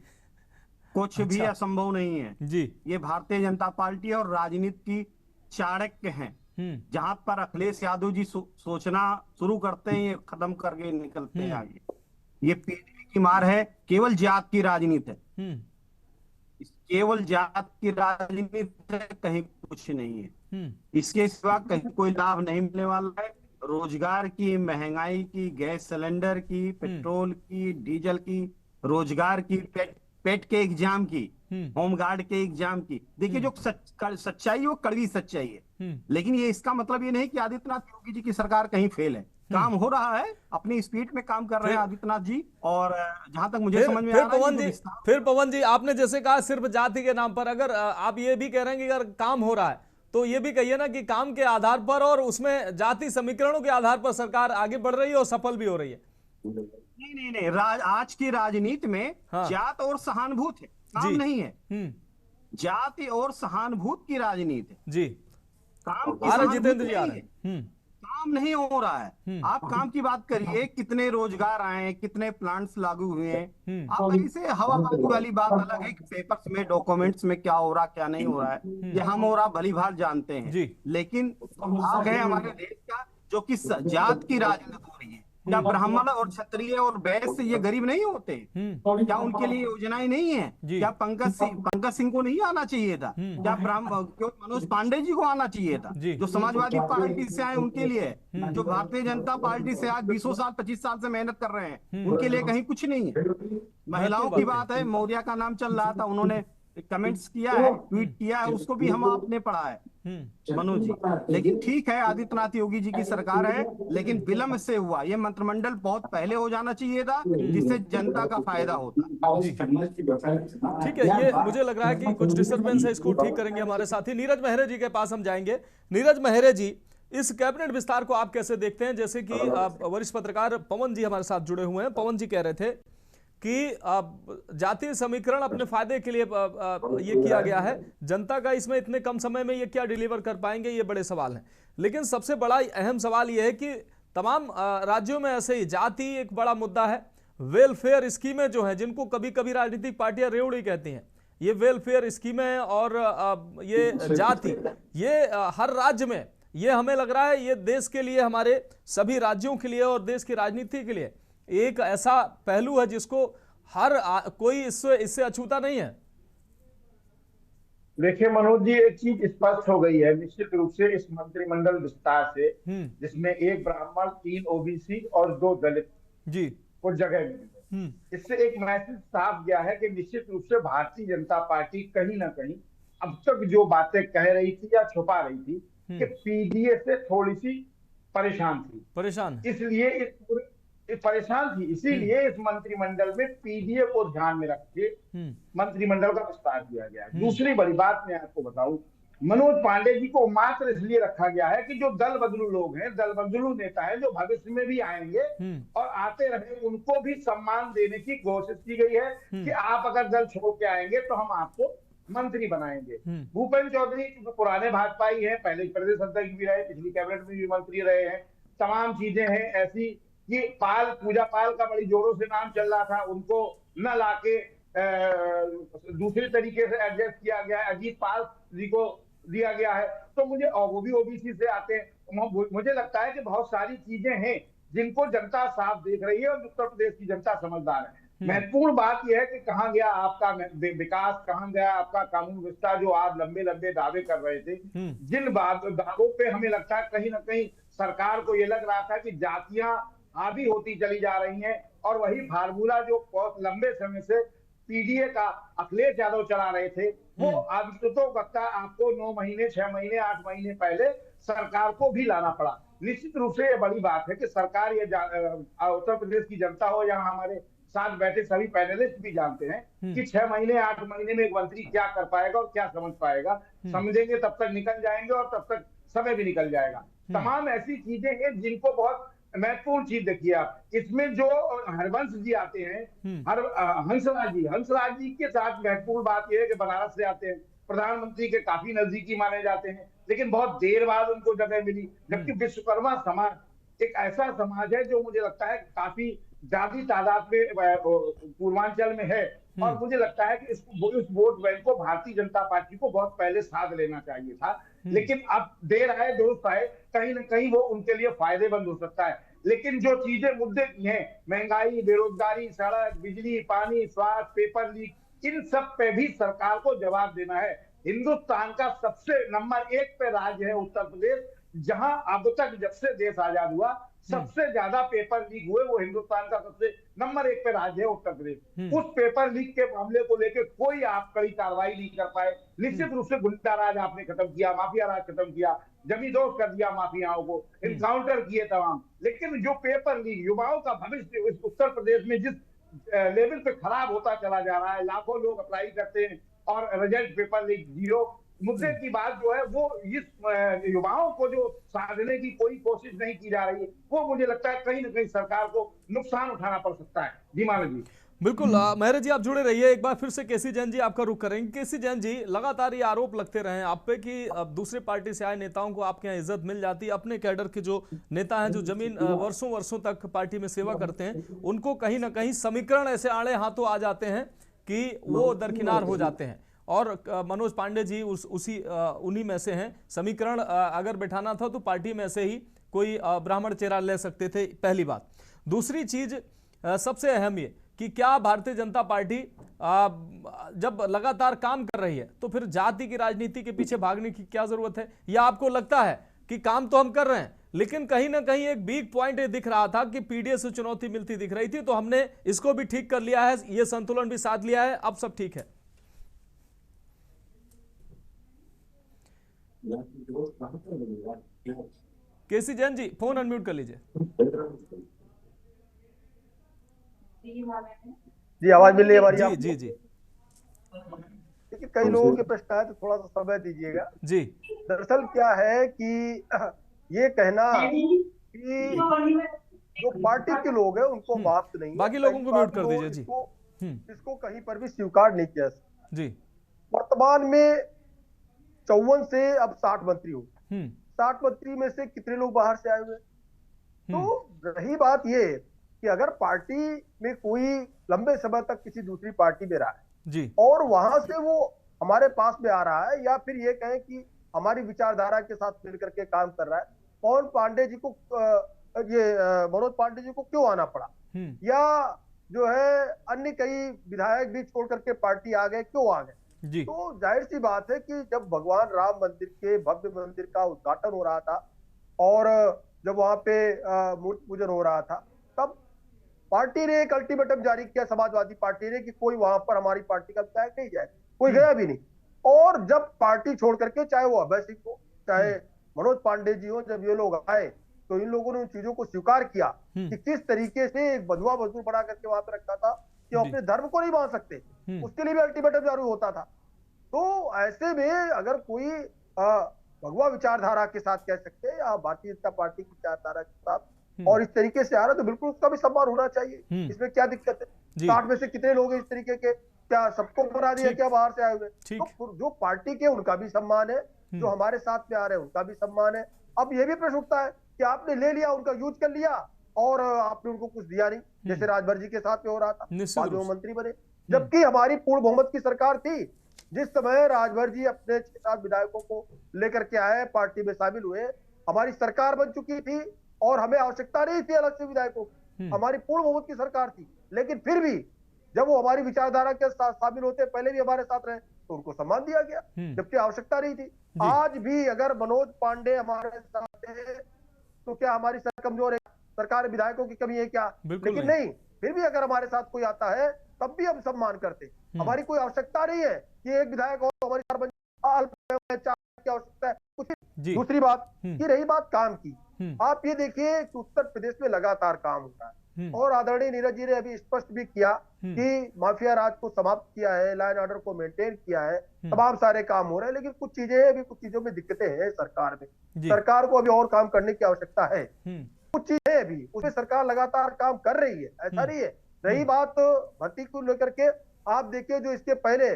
Speaker 10: कुछ भी असंभव नहीं है जी। ये भारतीय जनता पार्टी और राजनीति की चाणक्य हैं। जहां पर अखिलेश यादव जी सोचना शुरू करते हैं, ये खत्म करके निकलते हैं आगे। ये पीढ़ी की मार है, केवल जात की राजनीति है, केवल जात की राजनीति है, कहीं कुछ नहीं है। इसके सिवा कहीं कोई लाभ नहीं मिलने वाला है। रोजगार की, महंगाई की, गैस सिलेंडर की, पेट्रोल की, डीजल की, रोजगार की, पेट के एग्जाम की, होमगार्ड के एग्जाम की। देखिए जो सच्चाई है वो कड़वी सच्चाई है, लेकिन ये इसका मतलब ये नहीं कि आदित्यनाथ योगी जी की सरकार कहीं फेल है। काम हो रहा है, अपनी स्पीड में काम कर रहे हैं आदित्यनाथ जी। और जहां तक मुझे समझ में आ रहा है,
Speaker 1: फिर पवन जी, आपने जैसे कहा सिर्फ जाति के नाम पर, अगर आप ये भी कह रहे हैं कि अगर काम हो रहा है, तो ये भी कहिए ना कि काम के आधार पर और उसमें जाति समीकरणों के आधार पर सरकार आगे बढ़ रही है और सफल भी हो रही है।
Speaker 10: नहीं, आज की राजनीति में जात और सहानुभूति है, काम नहीं है। जाति और सहानुभूति की राजनीति है जी। काम की
Speaker 1: जितेंद्र जी आ रहे हैं,
Speaker 10: काम नहीं हो रहा है। आप काम की बात करिए, कितने रोजगार आए, कितने प्लांट्स लागू हुए हैं। आप ऐसे हवा पानी वाली बात अलग है कि पेपर्स में, डॉक्यूमेंट्स में क्या हो रहा, क्या नहीं हो रहा है, ये हम और आप भली भांति जानते हैं। लेकिन भाग है हमारे देश का जो कि जात की राजनीति हो रही है। क्या ब्राह्मण और क्षत्रिय और वैश्य ये गरीब नहीं होते? क्या उनके लिए योजनाएं नहीं है? क्या पंकज सिंह को नहीं आना चाहिए था? क्या मनोज पांडे जी को आना चाहिए था, जो समाजवादी पार्टी से आए उनके लिए, जो भारतीय जनता पार्टी से आज 20 साल 25 साल से मेहनत कर रहे हैं, उनके लिए कहीं कुछ नहीं है। महिलाओं की बात है, मौर्या का नाम चल रहा था, उन्होंने कमेंट्स किया है, ट्वीट किया है, उसको भी हम आपने पढ़ा है मनोज जी। लेकिन ठीक है, आदित्यनाथ योगी जी की सरकार है, लेकिन विलंब से हुआ। ये मंत्रिमंडल बहुत पहले हो जाना चाहिए था, जिससे जनता का फायदा होता।
Speaker 1: ठीक है, ये मुझे लग रहा है कि कुछ डिस्टर्बेंस है, इसको ठीक करेंगे हमारे साथी नीरज मेहरे जी के पास हम जाएंगे। नीरज मेहरे जी, इस कैबिनेट विस्तार को आप कैसे देखते हैं? जैसे कि वरिष्ठ पत्रकार पवन जी हमारे साथ जुड़े हुए हैं। पवन जी कह रहे थे कि जातीय समीकरण अपने फायदे के लिए ये किया गया है, जनता का इसमें इतने कम समय में ये क्या डिलीवर कर पाएंगे, ये बड़े सवाल हैं। लेकिन सबसे बड़ा अहम सवाल ये है कि तमाम राज्यों में ऐसे ही जाति एक बड़ा मुद्दा है। वेलफेयर स्कीमें जो हैं, जिनको कभी कभी राजनीतिक पार्टियां रेवड़ी कहती हैं, ये वेलफेयर स्कीमें और ये जाति, ये हर राज्य में, ये हमें लग रहा है ये देश के लिए, हमारे सभी राज्यों के लिए और देश की राजनीति के लिए एक ऐसा पहलू है जिसको कोई इससे अछूता नहीं है।
Speaker 9: देखिए मनोज जी, एक चीज स्पष्ट हो गई है निश्चित रूप से इस मंत्रिमंडल विस्तार से, जिसमें 1 ब्राह्मण, 3 ओबीसी और 2 दलित जी को जगह मिली। इससे एक मैसेज साफ गया है कि निश्चित रूप से भारतीय जनता पार्टी कहीं ना कहीं अब तक जो बातें कह रही थी या छुपा रही थी कि पीडीए से थोड़ी सी परेशान इसलिए परेशान थी, इसीलिए इस मंत्रिमंडल में पीडीए को ध्यान में रख के मंत्रिमंडल का विस्तार किया गया है। दूसरी बड़ी बात मैं आपको बताऊं, मनोज पांडे जी को मात्र इसलिए रखा गया है कि जो दल बदलू लोग हैं, दल बदलू नेता हैं, जो भविष्य में भी आएंगे और आते रहे, उनको भी सम्मान देने की कोशिश की गई है कि आप अगर दल छोड़ के आएंगे तो हम आपको मंत्री बनाएंगे। भूपेंद्र चौधरी पुराने भाजपाई हैं, पहले प्रदेश अध्यक्ष भी रहे, पिछली कैबिनेट में भी मंत्री रहे हैं। तमाम चीजें हैं ऐसी कि पूजा पाल का बड़ी जोरों से नाम चल रहा था, उनको न लाके दूसरे तरीके से एडजस्ट किया गया है, अजीत पाल जी को दिया गया है। तो वो भी ओबीसी से आते हैं। मुझे लगता है कि बहुत सारी चीजें हैं जिनको जनता साफ देख रही है और उत्तर प्रदेश की जनता समझदार है। महत्वपूर्ण बात यह है कि कहां गया आपका विकास, कहां गया आपका कानून व्यवस्था, जो आप लंबे लंबे दावे कर रहे थे, जिन दावों पे हमें लगता है कहीं ना कहीं सरकार को ये लग रहा था कि जातियां हावी होती चली जा रही हैं, और वही फार्मूला जो बहुत लंबे समय से पीडीए का अखिलेश यादव चला रहे थे, वो अब तो लगता है आपको 9 महीने, 6 महीने, 8 महीने पहले सरकार को भी लाना पड़ा। निश्चित रूप से ये बड़ी बात है कि सरकार ये उत्तर प्रदेश की जनता हो या हमारे साथ बैठे सभी पैनलिस्ट भी जानते हैं कि 6 महीने 8 महीने में एक मंत्री क्या कर पाएगा और क्या समझ पाएगा। समझेंगे तब तक निकल जाएंगे और तब तक समय भी निकल जाएगा। तमाम ऐसी चीजें हैं जिनको बहुत महत्वपूर्ण चीज देखिए आप, इसमें जो हरवंश जी आते हैं, हंसराज जी के साथ महत्वपूर्ण बात यह है कि बनारस से आते हैं, प्रधानमंत्री के काफी नजदीकी माने जाते हैं, लेकिन बहुत देर बाद उनको जगह मिली। जबकि विश्वकर्मा समाज एक ऐसा समाज है जो मुझे लगता है काफी ज्यादा तादाद में पूर्वांचल में है, और मुझे लगता है कि इस वोट बैंक को भारतीय जनता पार्टी को बहुत पहले साथ लेना चाहिए था। लेकिन अब देर आए दुरुस्त आए, कहीं ना कहीं वो उनके लिए फायदेमंद हो सकता है। लेकिन जो चीजें मुद्दे हैं, महंगाई, बेरोजगारी, सड़क, बिजली, पानी, स्वास्थ्य, पेपर लीक, इन सब पे भी सरकार को जवाब देना है। हिंदुस्तान का सबसे नंबर 1 पे राज्य है उत्तर प्रदेश, जहां अब तक जब से देश आजाद हुआ सबसे ज्यादा पेपर लीक हुए, वो हिंदुस्तान का सबसे नंबर 1 पे राज्य है उत्तर प्रदेश। उस पेपर लीक के मामले को लेकर कोई आप कड़ी कार्रवाई नहीं कर पाए। निश्चित रूप से गुंडा राज आपने खत्म किया, माफिया राज खत्म किया, जमींदोज कर दिया माफियाओं को, इनकाउंटर किए तमाम। लेकिन जो पेपर लीक, युवाओं का भविष्य इस उत्तर प्रदेश में जिस लेवल पे खराब होता चला जा रहा है, लाखों लोग अप्लाई करते हैं और रिजल्ट पेपर लीक 0। मुद्दे की बात जो है वो इस युवाओं को जो साधने की कोई कोशिश नहीं की जा रही है, वो मुझे लगता है कहीं ना कहीं सरकार को नुकसान उठाना पड़ सकता है। जी मानव जी।
Speaker 1: बिल्कुल मेहरा जी, आप जुड़े रहिए। एक बार फिर से केसी जैन जी आपका रुख करेंगे। केसी जैन जी, लगातार ये आरोप लगते रहे आप पे कि अब दूसरे पार्टी से आए नेताओं को आपके यहाँ इज्जत मिल जाती है, अपने कैडर के जो नेता हैं जो जमीन वर्षों वर्षों तक पार्टी में सेवा करते हैं, उनको कहीं ना कहीं समीकरण ऐसे आड़े हाथों आ जाते हैं कि वो दरकिनार हो जाते हैं। और मनोज पांडे जी उन्हीं में से हैं। समीकरण अगर बैठाना था तो पार्टी में से ही कोई ब्राह्मण चेहरा ले सकते थे, पहली बात। दूसरी चीज सबसे अहम ये कि क्या भारतीय जनता पार्टी जब लगातार काम कर रही है तो फिर जाति की राजनीति के पीछे भागने की क्या जरूरत है? या आपको लगता है कि काम तो हम कर रहे हैं लेकिन कहीं ना कहीं एक वीक पॉइंट ये दिख रहा था कि पीडीएस से चुनौती मिलती दिख रही थी, तो हमने इसको भी ठीक कर लिया है, ये संतुलन भी साध लिया है, अब सब ठीक है? केसी जैन जी, फोन अनम्यूट कर लीजिए।
Speaker 11: जी, आवाज मिल रही है हमारी?
Speaker 1: जी जी जी।
Speaker 11: देखिए, कई लोगों के प्रश्न है तो थोड़ा सा समय दीजिएगा।
Speaker 1: जी,
Speaker 11: दरअसल क्या है कि ये कहना कि जो पार्टी के लोग हैं उनको माफ नहीं है,
Speaker 1: बाकी लोगों को म्यूट कर दीजिए जी।
Speaker 11: इसको कहीं पर भी स्वीकार नहीं किया
Speaker 1: जी।
Speaker 11: वर्तमान में 54 से अब 60 मंत्री हो, 60 मंत्री में से कितने लोग बाहर से आए हुए? तो रही बात ये कि अगर पार्टी में कोई लंबे समय तक किसी दूसरी पार्टी में रहा है
Speaker 1: जी, और
Speaker 11: वहां से वो हमारे पास में आ रहा है, या फिर ये कहें कि हमारी विचारधारा के साथ मिलकर के काम कर रहा है, कौन पांडे जी को मनोज पांडे जी को क्यों आना पड़ा, या जो है अन्य कई विधायक भी छोड़ करके पार्टी आ गए, क्यों आ गए?
Speaker 1: जी।
Speaker 11: तो जाहिर सी बात है कि जब भगवान राम मंदिर के भव्य मंदिर का उद्घाटन हो रहा था और जब वहां पे मूर्ति पूजन हो रहा था, तब पार्टी ने एक अल्टीमेटम जारी किया, समाजवादी पार्टी ने, कि कोई वहां पर हमारी पार्टी का विधायक नहीं जाए, कोई गया भी नहीं। और जब पार्टी छोड़ करके, चाहे वो अभय सिंह हो चाहे मनोज पांडे जी हो, जब ये लोग आए तो इन लोगों ने उन चीजों को स्वीकार किया कि किस तरीके से एक बंधुआ मजदूर बना करके वहां पर रखा था कि अपने धर्म को नहीं मान सकते, उसके लिए भी अल्टीमेटम जारी होता था। तो ऐसे में अगर कोई भगवा विचारधारा के साथ कह सकते हैं या भारतीय जनता पार्टी की विचारधारा के साथ और इस तरीके से आ रहा है, तो बिल्कुल उसका भी सम्मान होना चाहिए। इसमें क्या दिक्कत है? 60 में से कितने लोग इस तरीके के, क्या सबको बना दिया क्या बाहर से आए हुए? तो जो पार्टी के उनका भी सम्मान है, जो हमारे साथ में आ रहे हैं उनका भी सम्मान है। अब ये भी प्रश्न उठता है कि आपने ले लिया, उनका यूज कर लिया और आपने उनको कुछ दिया नहीं, जैसे राजभर जी के साथ में हो रहा था, बाद में मंत्री बने, जबकि हमारी पूर्ण बहुमत की सरकार थी। जिस समय राजभर जी अपने 6-7 विधायकों को लेकर के आए, पार्टी में शामिल हुए, हमारी सरकार बन चुकी थी और हमें आवश्यकता नहीं थी अलग से विधायकों की, हमारी पूर्ण बहुमत की सरकार थी। लेकिन फिर भी जब वो हमारी विचारधारा के साथ शामिल होते, पहले भी हमारे साथ रहे, तो उनको सम्मान दिया गया, जबकि आवश्यकता नहीं थी। आज भी अगर मनोज पांडे हमारे साथ है तो क्या हमारी सरकार कमजोर है? सरकार विधायकों की कमी है क्या? लेकिन नहीं, फिर भी अगर हमारे साथ कोई आता है तब भी हम सम्मान करते। हमारी कोई आवश्यकता नहीं है कि एक विधायक और हमारी सरकार बन की आवश्यकता है कुछ। दूसरी बात की रही बात काम की, आप ये देखिए कि उत्तर प्रदेश में लगातार काम हो रहा है और आदरणीय नीरज जी ने अभी स्पष्ट भी किया कि माफिया राज को समाप्त किया है, लॉ एंड ऑर्डर को मेंटेन किया है, तमाम सारे काम हो रहे हैं। लेकिन कुछ चीजें अभी कुछ चीजों में दिक्कतें हैं सरकार में, सरकार को अभी और काम करने की आवश्यकता है। कुछ चीजें अभी उसमें सरकार लगातार काम कर रही है, ऐसा नहीं है। रही बात भर्ती को लेकर के, आप देखिए जो इसके पहले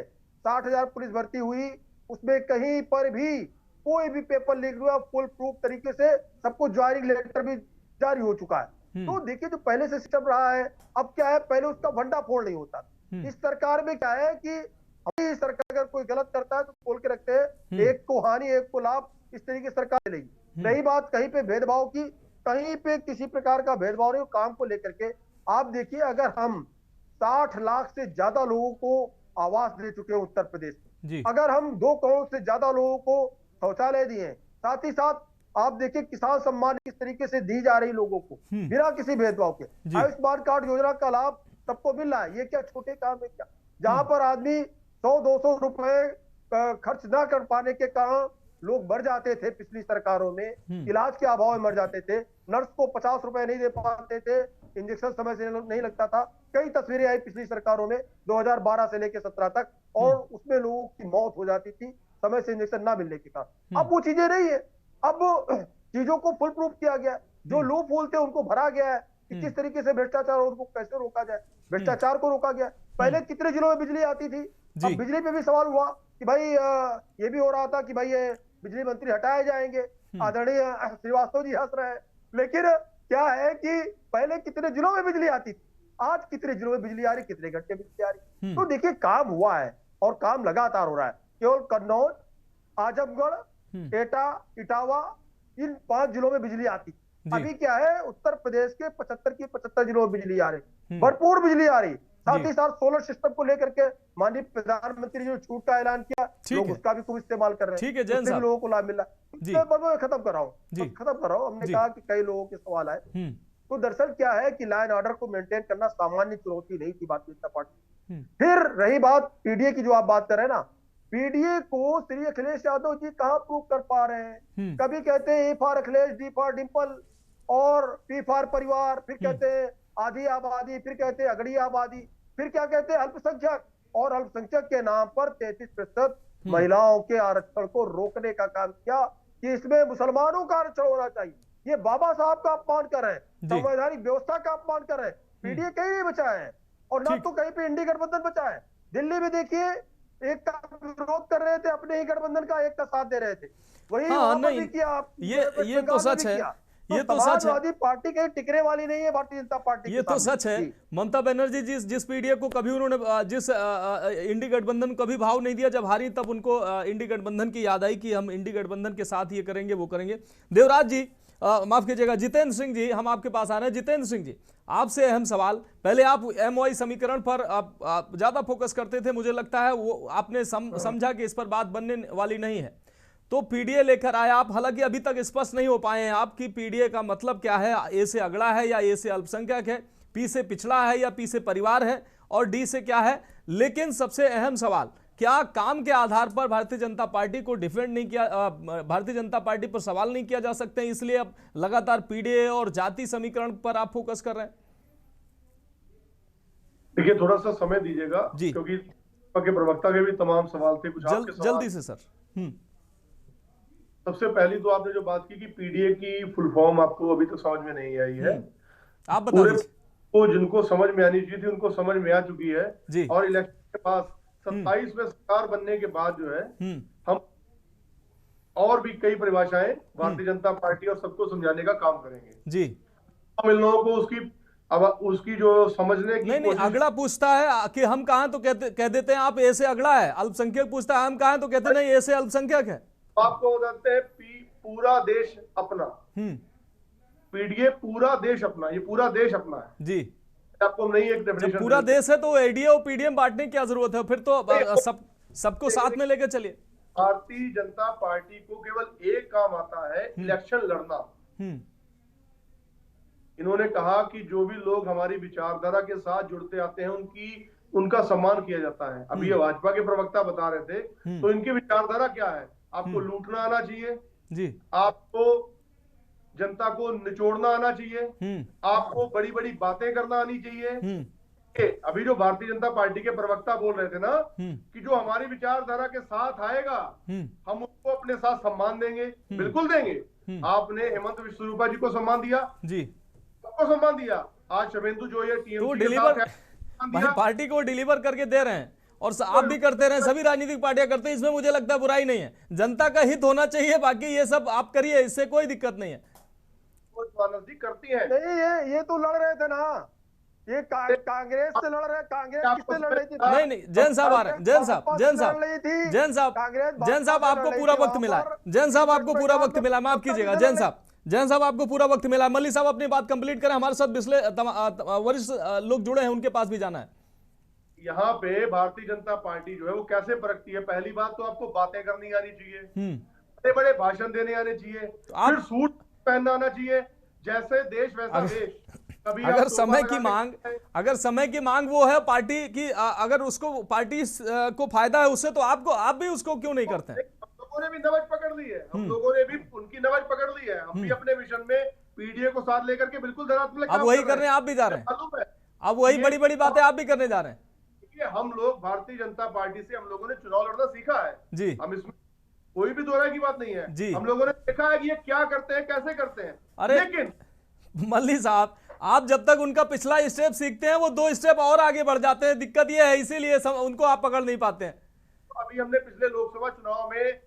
Speaker 11: 60,000 पुलिस भर्ती हुई, उसमें कहीं पर भी कोई भी पेपर लीक हुआ, फुल प्रूफ तरीके से सबको ज्वाइनिंग लेटर भी जारी हो चुका है। तो देखिए जो पहले से सिस्टम रहा है, अब क्या है, पहले उसका भंडाफोड़ नहीं होता। इस सरकार में क्या है कि अभी सरकार अगर कोई गलत करता है तो खोल के रखते हैं, एक को हानि एक को लाभ, इस तरीके से सरकार चलेगी। रही बात कहीं पे भेदभाव की, कहीं पे किसी प्रकार का भेदभाव नहीं, काम को लेकर के आप देखिए, अगर हम 60 लाख से ज्यादा लोगों को आवास दे चुके हैं उत्तर प्रदेश में, अगर हम 2 करोड़ से ज्यादा लोगों को शौचालय दिए, साथ ही साथ आप देखिए किसान सम्मान किस तरीके से दी जा रही लोगों को बिना किसी भेदभाव के, आयुष्मान कार्ड योजना का लाभ सबको मिल रहा है। ये क्या छोटे काम है क्या? जहां पर आदमी 100-200 रुपए खर्च ना कर पाने के कारण लोग मर जाते थे पिछली सरकारों में, इलाज के अभाव में मर जाते थे, नर्स को 50 रुपए नहीं दे पाते थे, इंजेक्शन समय से नहीं लगता था। कई तस्वीरें आई पिछली सरकारों में 2012 से लेकर 17 तक, और उसमें लोगों की मौत हो जाती थी समय से इंजेक्शन ना मिलने के कारण। अब वो चीजें नहीं है, अब चीजों को फुल प्रूफ किया गया, जो लूप होल थे उनको भरा गया है कि किस तरीके से भ्रष्टाचार और उनको कैसे रोका जाए, भ्रष्टाचार को रोका गया। पहले कितने जिलों में बिजली आती थी, अब बिजली पे भी सवाल हुआ कि भाई ये भी हो रहा था कि भाई ये बिजली मंत्री हटाए जाएंगे, आदरणीय श्रीवास्तव जी हंस रहे हैं, लेकिन क्या है कि पहले कितने जिलों में बिजली आती थी, आज कितने जिलों में बिजली आ रही, कितने घंटे बिजली आ रही। तो देखिए काम हुआ है और काम लगातार हो रहा है। केवल कन्नौज, आजमगढ़, एटा, इटावा, इन 5 जिलों में बिजली आती। अभी क्या है, उत्तर प्रदेश के 75 की 75 जिलों में बिजली आ रही, भरपूर बिजली आ रही। साथ ही साथ सोलर सिस्टम को लेकर के माननीय प्रधानमंत्री जो छूट का ऐलान किया, लोग उसका भी खूब इस्तेमाल कर रहे हैं,
Speaker 1: ठीक है जैन साहब,
Speaker 11: लोगों को लाभ मिल रहा है। मैं खत्म कर रहा हूँ। हमने कहा कि कई लोगों के सवाल आए, तो दरअसल क्या है कि लॉ एंड ऑर्डर को मेंटेन करना सामान्य चुनौती नहीं थी भारतीय जनता पार्टी। फिर रही बात पीडीए की, जो आप बात कर रहे हैं ना, पीडीए को श्री अखिलेश यादव जी कहां प्रूव कर पा रहे हैं। कभी कहते हैं A for Akhilesh, D for Dimple और पी फॉर परिवार, फिर कहते हैं आधी आबादी, फिर कहते हैं अगड़ी आबादी, फिर क्या कहते हैं अल्पसंख्यक, और अल्पसंख्यक के नाम पर 33% महिलाओं के आरक्षण को रोकने का काम किया कि इसमें मुसलमानों का आरक्षण होना चाहिए। ये बाबा साहब का अपमान कर रहे हैं, संवैधानिक व्यवस्था का अपमान कर रहे हैं। पीडीए कहीं नहीं बचा है, और ना तो कहीं पे इंडी गठबंधन बचा है। दिल्ली में देखिए, एक का विरोध कर रहे थे अपने ही गठबंधन का, एक का साथ दे रहे थे, वही नहीं किया आप।
Speaker 1: ये तो सच है, ये तो सच है।
Speaker 11: पार्टी कहीं टिकने वाली नहीं है भारतीय जनता पार्टी,
Speaker 1: ये तो सच है। ममता बनर्जी जिस पीडीए को कभी उन्होंने, जिस इंडी गठबंधन को कभी भाव नहीं दिया, जब हारी तब उनको इंडी गठबंधन की याद आई कि हम इंडी गठबंधन के साथ ये करेंगे वो करेंगे। देवराज जी, माफ कीजिएगा, जितेंद्र सिंह जी, हम आपके पास आ रहे हैं। जितेंद्र सिंह जी, आपसे अहम सवाल, पहले आप एमओआई समीकरण पर आप ज्यादा फोकस करते थे, मुझे लगता है वो आपने समझा कि इस पर बात बनने वाली नहीं है, तो पीडीए लेकर आए आप। हालांकि अभी तक स्पष्ट नहीं हो पाए हैं आप कि पीडीए का मतलब क्या है, ए से अगड़ा है या ए से अल्पसंख्यक है, पी से पिछड़ा है या पी से परिवार है, और डी से क्या है। लेकिन सबसे अहम सवाल, क्या काम के आधार पर भारतीय जनता पार्टी को डिफेंड नहीं किया, भारतीय जनता पार्टी पर सवाल नहीं किया जा सकते, इसलिए अब लगातार पीडीए और जाति समीकरण पर आप फोकस कर रहे हैं?
Speaker 5: देखिए, थोड़ा सा समय दीजिएगा, क्योंकि के प्रवक्ता के भी तमाम सवाल थे, कुछ आपके सवाल।
Speaker 1: जल्दी से सर।
Speaker 5: सबसे पहली तो आपने जो बात की कि पीडीए की फुल फॉर्म आपको अभी तक समझ में नहीं आई है,
Speaker 1: आप बता दीजिए।
Speaker 5: वो जिनको समझ में आनी चाहिए थी उनको समझ में आ चुकी है, और इलेक्शन के पास 27 में सरकार बनने के बाद जो है, हम और भी कई परिभाषाएं भारतीय जनता पार्टी और सबको समझाने का काम करेंगे जी। हम इन लोगों को उसकी जो समझने की
Speaker 1: नहीं, अगला पूछता है कि हम कहां, तो कह देते हैं आप ए से अगड़ा है। अल्पसंख्यक पूछता है हम कहां, तो कहते नहीं ए से अल्पसंख्यक है।
Speaker 5: आपको बताते हैं पूरा देश अपना, पीडीए पूरा देश अपना, ये पूरा देश अपना है जी। आपको नहीं एक
Speaker 1: जब पूरा देश है तो एडीए और पीडीएम बांटने की क्या जरूरत है, फिर तो सबको साथ में लेकर चलिए।
Speaker 5: भारतीय जनता पार्टी को केवल एक काम आता है, इलेक्शन लड़ना। इन्होंने कहा कि जो भी लोग हमारी विचारधारा के साथ जुड़ते आते हैं उनका सम्मान किया जाता है। अभी ये भाजपा के प्रवक्ता बता रहे थे, तो इनकी विचारधारा क्या है? आपको लूटना आना चाहिए,
Speaker 1: जी,
Speaker 5: आपको जनता को निचोड़ना आना चाहिए, आपको बड़ी बड़ी बातें करना आनी चाहिए। अभी जो भारतीय जनता पार्टी के प्रवक्ता बोल रहे थे ना कि जो हमारी विचारधारा के साथ आएगा हम उसको अपने साथ सम्मान देंगे, बिल्कुल देंगे। आपने हेमंत विश्व शर्मा जी को सम्मान दिया,
Speaker 1: जी,
Speaker 5: सबको सम्मान दिया। आज शुभेंदु जो ये
Speaker 1: तो डिलीवर भाई पार्टी को डिलीवर करके दे रहे हैं और आप भी करते रहे, सभी राजनीतिक पार्टियां करते हैं, इसमें मुझे लगता है बुराई नहीं है। जनता का हित होना चाहिए, बाकी ये सब आप करिए, इससे कोई दिक्कत नहीं है।
Speaker 5: करती है
Speaker 11: नहीं, ये तो लड़ रहे थे ना, ये कांग्रेस से लड़ रहे, कांग्रेस किससे लड़ रही थी?
Speaker 1: नहीं, जैन साहब आ रहे हैं, जैन साहब आपको पूरा वक्त मिला है, जैन साहब आपको पूरा वक्त मिला, माफ कीजिएगा जैन साहब आपको पूरा वक्त मिला। मल्ली साहब अपनी बात कंप्लीट करें, हमारे साथ पिछले वरिष्ठ लोग जुड़े हैं, उनके पास भी जाना है।
Speaker 5: यहाँ पे भारतीय जनता पार्टी जो है वो कैसे परखती है? पहली बात तो आपको बातें करनी आनी चाहिए, बड़े बड़े भाषण देने आने चाहिए, फिर सूट पहनना आना चाहिए, जैसे देश वैसा देश।
Speaker 1: अगर समय की मांग वो है पार्टी की, अगर उसको पार्टी को फायदा है उससे, तो आप भी उसको क्यों नहीं करते हैं?
Speaker 5: हम लोगों ने भी नवज पकड़ ली है, हम लोगों ने भी उनकी नवज पकड़ ली है। हम भी अपने मिशन में पीडीए को साथ लेकर के बिल्कुल धरात्मक
Speaker 1: अब वही करने आप भी जा रहे हैं, अब वही बड़ी बड़ी बातें आप भी करने जा रहे हैं।
Speaker 5: हम लोग भारतीय जनता पार्टी से हम लोगों ने चुनाव लड़ना सीखा है
Speaker 1: जी,
Speaker 5: हम इसमें कोई भी दोहराई की बात नहीं है जी। हम लोगों ने देखा है कि ये क्या करते हैं, कैसे करते हैं।
Speaker 1: अरे लेकिन मल्ली साहब, आप जब तक उनका पिछला स्टेप सीखते हैं वो 2 स्टेप और आगे बढ़ जाते हैं, दिक्कत ये है, इसीलिए उनको आप पकड़ नहीं पाते हैं।
Speaker 5: अभी हमने पिछले लोकसभा चुनाव में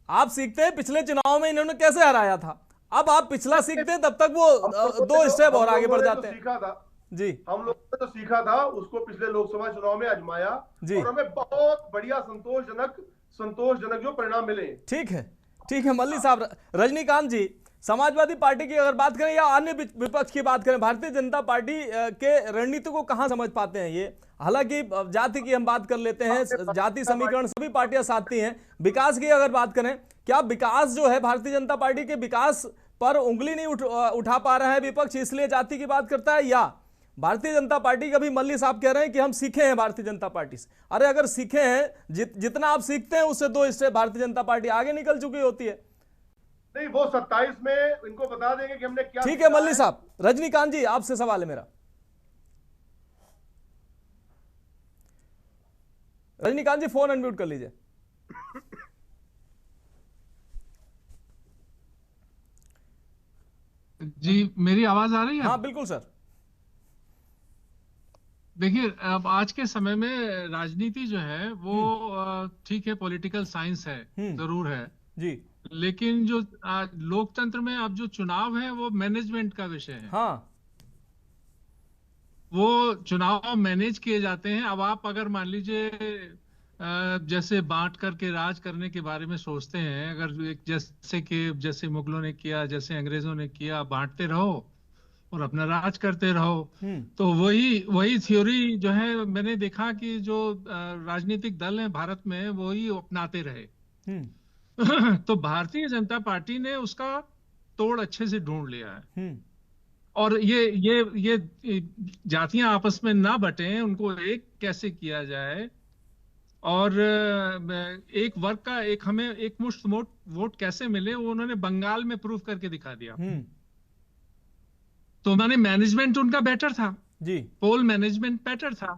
Speaker 1: आप सीखते हैं पिछले चुनाव में इन्होंने कैसे हराया था, अब आप पिछला सीखते हैं, तब तक वो 2 स्टेप और आगे बढ़ जाते हैं।
Speaker 5: सीखा था
Speaker 1: जी,
Speaker 5: हम लोगों ने तो सीखा था, उसको पिछले लोकसभा चुनाव में आजमाया जी, और हमें बहुत बढ़िया संतोषजनक जो परिणाम मिले।
Speaker 1: ठीक है मल्ली साहब। रजनीकांत जी, समाजवादी पार्टी की अगर बात करें या अन्य विपक्ष की बात करें, भारतीय जनता पार्टी के रणनीति को कहां समझ पाते हैं ये? हालांकि जाति की हम बात कर लेते हैं, जाति समीकरण सभी पार्टियां साधती हैं। विकास की अगर बात करें, क्या विकास जो है भारतीय जनता पार्टी के विकास पर उंगली नहीं उठा पा रहा है विपक्ष, इसलिए जाति की बात करता है? या भारतीय जनता पार्टी का भी मल्ली साहब कह रहे हैं कि हम सीखे हैं भारतीय जनता पार्टी से? अरे अगर सीखे हैं, जितना आप सीखते हैं उससे 2 स्टेप भारतीय जनता पार्टी आगे निकल चुकी होती है।
Speaker 5: नहीं, वो 27 में इनको बता देंगे कि हमने क्या।
Speaker 1: ठीक है मल्ली साहब। रजनीकांत जी, आपसे सवाल है मेरा। रजनीकांत जी, फोन अनम्यूट कर लीजिए।
Speaker 7: जी, मेरी आवाज आ रही है?
Speaker 1: हाँ बिल्कुल सर।
Speaker 7: देखिए, अब आज के समय में राजनीति जो है वो ठीक है, पॉलिटिकल साइंस है, जरूर है जी, लेकिन जो लोकतंत्र में अब जो चुनाव है वो मैनेजमेंट का विषय है।
Speaker 1: हाँ,
Speaker 7: वो चुनाव मैनेज किए जाते हैं। अब आप अगर मान लीजिए जैसे बांट करके राज करने के बारे में सोचते हैं, अगर जैसे मुगलों ने किया, जैसे अंग्रेजों ने किया, बांटते रहो और अपना राज करते रहो, तो वही थ्योरी जो है मैंने देखा कि जो राजनीतिक दल हैं भारत में वही अपनाते रहे। तो भारतीय जनता पार्टी ने उसका तोड़ अच्छे से ढूंढ लिया है, और ये जातियां आपस में ना बटें, उनको एक कैसे किया जाए, और एक वर्ग का हमें एक मुश्त वोट कैसे मिले, वो उन्होंने बंगाल में प्रूव करके दिखा दिया। तो मैंने मैनेजमेंट उनका बेटर था
Speaker 1: जी,
Speaker 7: पोल मैनेजमेंट बेटर था।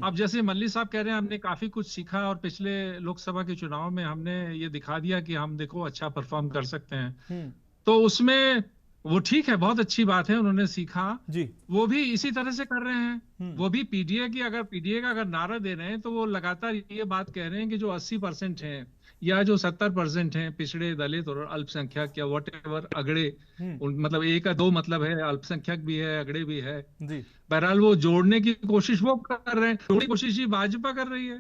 Speaker 7: अब जैसे मल्ली साहब कह रहे हैं हमने काफी कुछ सीखा, और पिछले लोकसभा के चुनाव में हमने ये दिखा दिया कि हम देखो अच्छा परफॉर्म कर सकते हैं। तो उसमें वो ठीक है, बहुत अच्छी बात है, उन्होंने सीखा जी, वो भी इसी तरह से कर रहे हैं। वो भी पीडीए का अगर नारा दे रहे हैं तो वो लगातार ये बात कह रहे हैं कि जो 80% हैं या जो 70% हैं पिछड़े, दलित और अल्पसंख्यक या व्हाटएवर, अगड़े, मतलब एक या दो मतलब है, अल्पसंख्यक भी है, अगड़े भी है जी। बहरहाल वो जोड़ने की कोशिश वो कर रहे हैं, जोड़ने की कोशिश ही भाजपा कर रही है।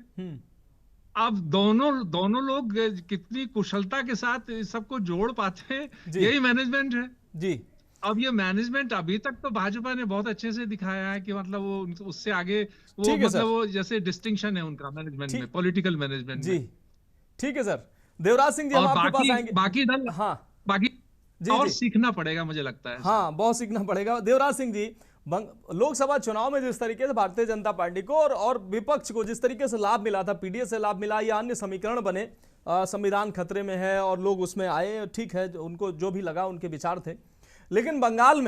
Speaker 7: अब दोनों लोग कितनी कुशलता के साथ सबको जोड़ पाते हैं, यही मैनेजमेंट है जी। अब ये मैनेजमेंट अभी तक तो भाजपा ने बहुत अच्छे से दिखाया है कि मतलब वो उससे आगे वो मतलब वो जैसे डिस्टिंक्शन है उनका मैनेजमेंट में, पॉलिटिकल मैनेजमेंट में।
Speaker 1: ठीक है सर। देवराज सिंह जी, हम आपके पास आएंगे।
Speaker 7: बाकी दल, हाँ, बाकी और सीखना पड़ेगा मुझे लगता है।
Speaker 1: हाँ, बहुत सीखना पड़ेगा। देवराज सिंह जी, लोकसभा चुनाव में जिस तरीके से भारतीय जनता पार्टी को और विपक्ष को जिस तरीके से लाभ मिला था, पीडीएस से लाभ मिला या अन्य समीकरण बने, संविधान खतरे में है और लोग उसमें आए, ठीक है, उनको जो भी लगा उनके विचार थे। लेकिन बंगाल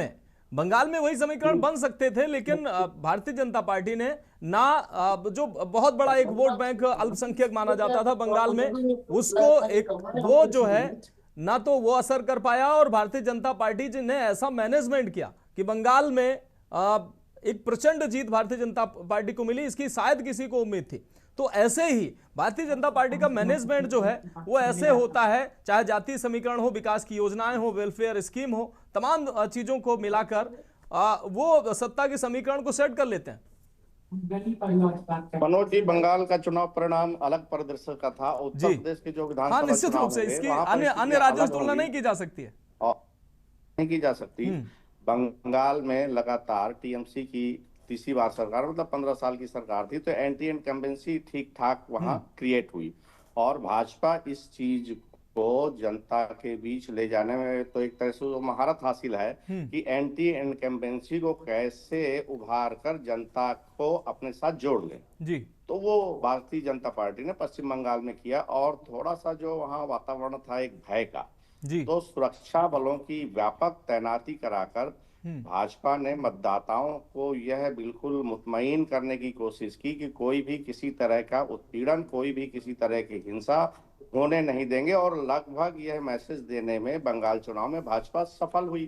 Speaker 1: में वही समीकरण बन सकते थे, लेकिन भारतीय जनता पार्टी ने ना जो बहुत बड़ा एक वोट बैंक अल्पसंख्यक माना जाता था बंगाल में, उसको एक वो जो है ना तो वो असर कर पाया, और भारतीय जनता पार्टी ने ऐसा मैनेजमेंट किया कि बंगाल में एक प्रचंड जीत भारतीय जनता पार्टी को मिली, इसकी शायद किसी को उम्मीद थी। तो ऐसे ही भारतीय जनता पार्टी का मैनेजमेंट जो है वो ऐसे होता है, चाहे जातीय समीकरण हो, विकास की योजनाएं हो, वेलफेयर स्कीम हो, तमाम चीजों को मिलाकर वो सत्ता के समीकरण को सेट कर लेते हैं।
Speaker 6: मनोज जी, बंगाल का चुनाव परिणाम अलग परिदृश्य का था। उत्तर प्रदेश के जो विधानसभा
Speaker 1: निश्चित रूप से इसकी अन्य राज्यों से तुलना नहीं की जा सकती है,
Speaker 6: नहीं की जा सकती। बंगाल में लगातार टीएमसी की तीसरी बार सरकार, मतलब 15 साल की सरकार थी, तो एंटी इनकम्बेंसी ठीक ठाक वहां क्रिएट हुई, और भाजपा इस चीज को जनता के बीच ले जाने में तो एक तरह से जो महारत हासिल है कि एंटी इनकम्बेंसी को कैसे उभार कर जनता को अपने साथ जोड़ ले
Speaker 1: जी।
Speaker 6: तो वो भारतीय जनता पार्टी ने पश्चिम बंगाल में किया, और थोड़ा सा जो वहाँ वातावरण था एक भय का
Speaker 1: जी,
Speaker 6: तो सुरक्षा बलों की व्यापक तैनाती कराकर भाजपा ने मतदाताओं को यह बिल्कुल मुतमईन करने की कोशिश की कि कोई भी किसी तरह का उत्पीड़न, कोई भी किसी तरह की हिंसा होने नहीं देंगे, और लगभग यह मैसेज देने में बंगाल चुनाव में भाजपा सफल हुई।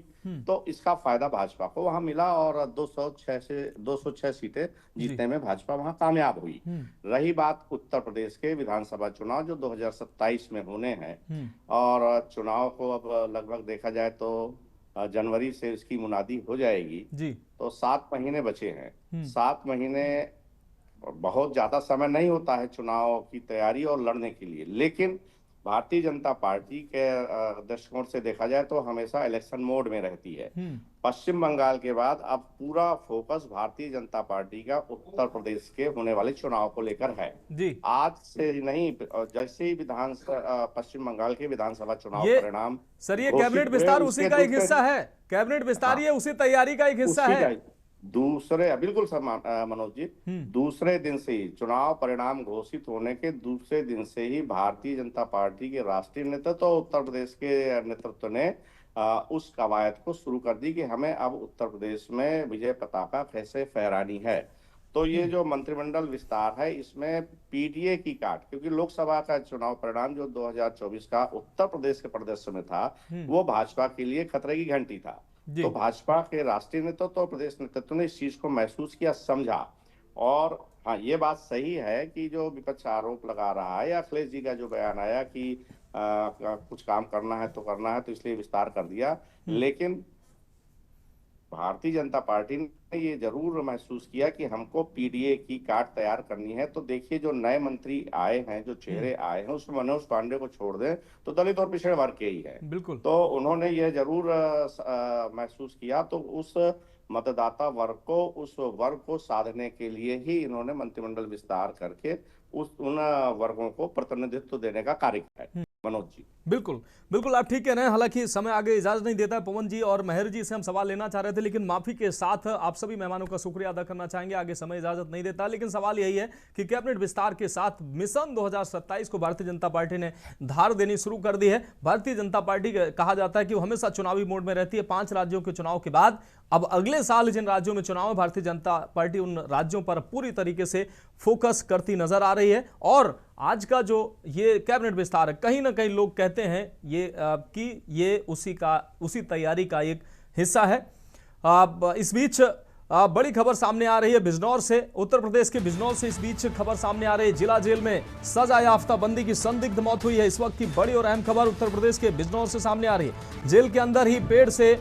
Speaker 6: तो इसका फायदा भाजपा को वहां मिला, और 206 सीटें जीतने में भाजपा वहां कामयाब हुई। रही बात उत्तर प्रदेश के विधानसभा चुनाव जो 2027 में होने हैं, और चुनाव को अब लगभग देखा जाए तो जनवरी से इसकी मुनादी हो जाएगी
Speaker 1: जी।
Speaker 6: तो 7 महीने बचे हैं। 7 महीने बहुत ज्यादा समय नहीं होता है चुनाव की तैयारी और लड़ने के लिए, लेकिन भारतीय जनता पार्टी के दृष्टिकोण से देखा जाए तो हमेशा इलेक्शन मोड में रहती है। पश्चिम बंगाल के बाद अब पूरा फोकस भारतीय जनता पार्टी का उत्तर प्रदेश के होने वाले चुनाव को लेकर है
Speaker 1: जी।
Speaker 6: आज से नहीं, जैसे ही पश्चिम बंगाल के विधानसभा चुनाव परिणाम
Speaker 1: सर, ये कैबिनेट विस्तार उसी का एक हिस्सा है, कैबिनेट विस्तार ये उसी तैयारी का एक हिस्सा है।
Speaker 6: बिल्कुल सर मनोज जी, दूसरे दिन से ही चुनाव परिणाम घोषित होने के दूसरे दिन से ही भारतीय जनता पार्टी के राष्ट्रीय नेतृत्व और उत्तर प्रदेश के नेतृत्व ने उस कवायद को शुरू कर दी कि हमें अब उत्तर प्रदेश में विजय पताका कैसे फहरानी है। तो ये जो मंत्रिमंडल विस्तार है, इसमें पीडीए की काट, क्योंकि लोकसभा का चुनाव परिणाम जो 2024 का उत्तर प्रदेश के परिदृश्य में था, वो भाजपा के लिए खतरे की घंटी था। तो भाजपा के राष्ट्रीय नेतृत्व और प्रदेश नेतृत्व ने इस चीज को महसूस किया, समझा। और हाँ, ये बात सही है कि जो विपक्ष आरोप लगा रहा है, या अखिलेश जी का जो बयान आया कि कुछ काम करना है तो इसलिए विस्तार कर दिया, लेकिन भारतीय जनता पार्टी ने ये जरूर महसूस किया कि हमको पीडीए की काट तैयार करनी है। तो देखिए, जो नए मंत्री आए हैं, जो चेहरे आए हैं, उसमें मनोज पांडे को छोड़ दें तो दलित और पिछड़े वर्ग के ही है।
Speaker 1: बिल्कुल।
Speaker 6: तो उन्होंने ये जरूर महसूस किया, तो उस मतदाता वर्ग को साधने के लिए ही इन्होंने मंत्रिमंडल विस्तार करके उन वर्गों को प्रतिनिधित्व देने का कार्य किया है। मनोज जी,
Speaker 1: बिल्कुल आप ठीक कह रहे हैं। हालांकि समय आगे इजाजत नहीं देता है। पवन जी और मेहर जी से हम सवाल लेना चाह रहे थे, लेकिन माफी के साथ आप सभी मेहमानों का शुक्रिया अदा करना चाहेंगे। आगे समय इजाजत नहीं देता, लेकिन सवाल यही है कि कैबिनेट विस्तार के साथ मिशन 2027 को भारतीय जनता पार्टी ने धार देनी शुरू कर दी है। भारतीय जनता पार्टी कहा जाता है कि वो हमेशा चुनावी मोड में रहती है। 5 राज्यों के चुनाव के बाद अब अगले साल जिन राज्यों में चुनाव है, भारतीय जनता पार्टी उन राज्यों पर पूरी तरीके से फोकस करती नजर आ रही है। और आज का जो ये कैबिनेट विस्तार है, कहीं ना कहीं लोग कहते हैं कि ये उसी तैयारी का एक हिस्सा है। इस बीच बड़ी खबर सामने आ रही है बिजनौर से, उत्तर प्रदेश के बिजनौर से इस बीच खबर सामने आ रही है। जिला जेल में सजा याफ्ता बंदी की संदिग्ध मौत हुई है। इस वक्त की बड़ी और अहम खबर उत्तर प्रदेश के बिजनौर से सामने आ रही है। जेल के अंदर ही पेड़ से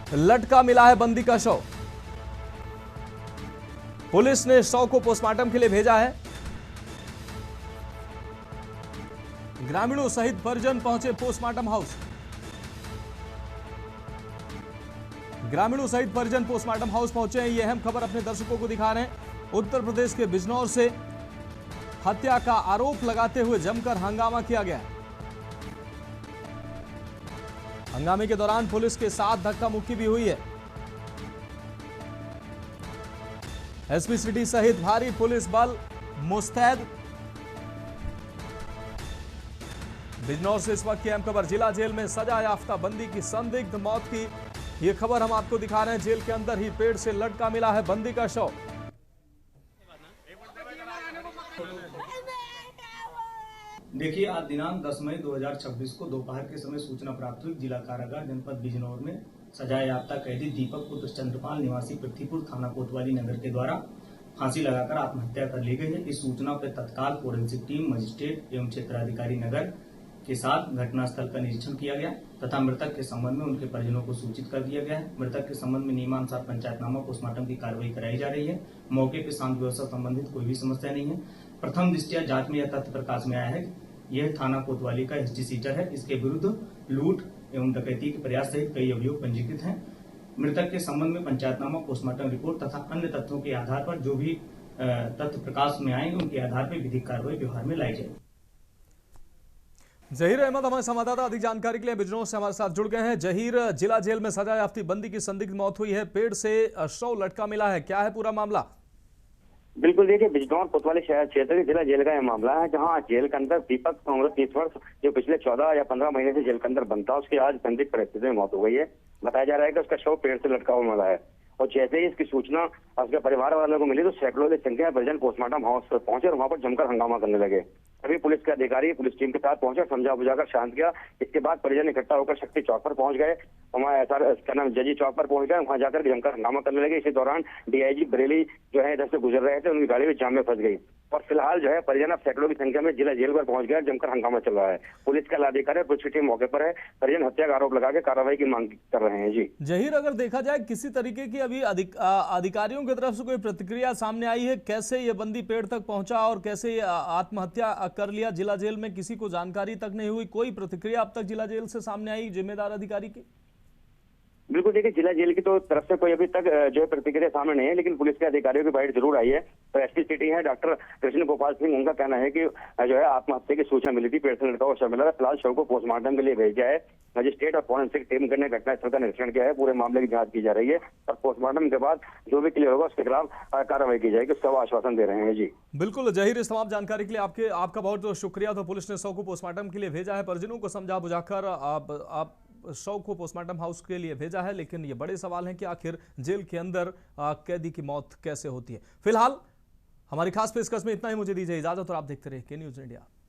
Speaker 1: लटका मिला है बंदी का शव। पुलिस ने शव को पोस्टमार्टम के लिए भेजा है। ग्रामीणों सहित परिजन पहुंचे पोस्टमार्टम हाउस। ग्रामीणों सहित परिजन पोस्टमार्टम हाउस पहुंचे हैं। यह अहम खबर अपने दर्शकों को दिखा रहे हैं। उत्तर प्रदेश के बिजनौर से हत्या का आरोप लगाते हुए जमकर हंगामा किया गया। हंगामे के दौरान पुलिस के साथ धक्का मुक्की भी हुई है। एसपी सिटी सहित भारी पुलिस बल मुस्तैद। बिजनौर से इस वक्त की अहम खबर, जिला जेल में सजा याफ्ता बंदी की संदिग्ध मौत की ये खबर हम आपको दिखा रहे हैं। जेल के अंदर ही पेड़ से लटका मिला है बंदी का शव।
Speaker 12: देखिए, आज दिनांक 10 मई 2026 को दोपहर के समय सूचना प्राप्त हुई जिला कारागार जनपद बिजनौर में सजा याफ्ता कैदी दीपक पुत्र चंद्रपाल निवासी पृथ्वीपुर थाना कोतवाली नगर के द्वारा फांसी लगाकर आत्महत्या कर ली गई है। इस सूचना पर तत्काल फोरेंसिक टीम, मजिस्ट्रेट एवं क्षेत्राधिकारी नगर के साथ घटनास्थल का निरीक्षण किया गया तथा मृतक के संबंध में उनके परिजनों को सूचित कर दिया गया है। मृतक के संबंध में नियमानुसार पंचायतनामा पोस्टमार्टम की कार्रवाई कराई जा रही है। मौके पर शांति व्यवस्था संबंधित कोई भी समस्या नहीं है। प्रथम दृष्टया जांच में यह तथ्य प्रकाश में आया है यह थाना कोतवाली का हिस्ट्री सीटर है। इसके विरुद्ध लूट एवं डकैती के प्रयास सहित कई अभियोग पंजीकृत हैं। मृतक के संबंध में पंचायतनामा, पोस्टमार्टम रिपोर्ट तथा अन्य तथ्यों के आधार पर जो भी तथ्य प्रकाश में आएंगे उनके आधार पर विधिक कार्रवाई व्यवहार में लाई जाएगी।
Speaker 1: जहीर अहमद हमारे संवाददाता अधिक जानकारी के लिए बिजनौर से हमारे साथ जुड़ गए हैं। जहीर, जिला जेल में सजा याफ्ती बंदी की संदिग्ध मौत हुई है, पेड़ से शव लटका मिला है, क्या है पूरा मामला?
Speaker 13: बिल्कुल, देखिए बिजनौर कोतवाली शहर क्षेत्र के जिला जेल का यह मामला है, जहां जेल के अंदर दीपक उम्र 30 वर्ष जो पिछले 14 या 15 महीने से जेल के अंदर बनता है, उसकी आज संदिग्ध परिस्थिति में मौत हो गई है। बताया जा रहा है कि उसका शव पेड़ से लटका हुआ मिला है और जैसे ही इसकी सूचना उसके परिवार वालों को मिली तो सैकड़ों की संख्या परिजन पोस्टमार्टम हाउस पर पहुंचे और वहां पर जमकर हंगामा करने लगे। अभी पुलिस के अधिकारी पुलिस टीम के साथ पहुंचे, समझा बुझाकर शांत किया। इसके बाद परिजन इकट्ठा होकर शक्ति चौक पर पहुंच गए, वहाँ क्या नाम जजी चौक पर पहुंच गए, वहां जाकर जमकर हंगामा करने लगे। इसी दौरान डीआईजी बरेली जो है इधर से गुजर रहे थे, उनकी गाड़ी भी जाम में फंस गई और फिलहाल जो है परिजन अब सैकड़ों की संख्या में जिला जेल पर पहुंच गया, जमकर हंगामा चल रहा है। पुलिस का अधिकारी पुलिस की टीम मौके पर है, परिजन हत्या का आरोप लगा के कार्रवाई की मांग कर रहे हैं। जी
Speaker 1: जहीर, अगर देखा जाए किसी तरीके की अभी अधिकारियों की तरफ से कोई प्रतिक्रिया सामने आई है, कैसे ये बंदी पेड़ तक पहुंचा और कैसे ये आत्महत्या कर लिया? जिला जेल में किसी को जानकारी तक नहीं हुई, कोई प्रतिक्रिया अब तक जिला जेल से सामने आई जिम्मेदार अधिकारी की?
Speaker 13: बिल्कुल, देखिए जिला जेल की तो तरफ से कोई अभी तक जो है प्रतिक्रिया सामने नहीं है, लेकिन पुलिस के अधिकारियों की बाइट जरूर आई है। तो एसपी सिटी है डॉक्टर कृष्ण गोपाल सिंह, उनका कहना है कि जो है आत्महत्या की सूचना मिली थी, पेड़ से लटका हुआ शव मिला था। फिलहाल शव को पोस्टमार्टम के लिए भेजा है। मजिस्ट्रेट और फॉरेंसिक टीम ने घटनास्थल का निरीक्षण किया है, पूरे मामले की जांच की जा रही है और पोस्टमार्टम के बाद जो भी क्लियर होगा उसके खिलाफ कार्रवाई की जाएगी, उसका वो आश्वासन दे रहे हैं। जी
Speaker 1: बिल्कुल जहीर, इस तमाम जानकारी के लिए आपका बहुत शुक्रिया। तो पुलिस ने शव को पोस्टमार्टम के लिए भेजा है, परिजनों को समझा बुझाकर आप शव को पोस्टमार्टम हाउस के लिए भेजा है, लेकिन ये बड़े सवाल हैं कि आखिर जेल के अंदर कैदी की मौत कैसे होती है। फिलहाल हमारी खास पेशकश में इतना ही, मुझे दीजिए इजाजत और आप देखते रहिए के न्यूज़ इंडिया।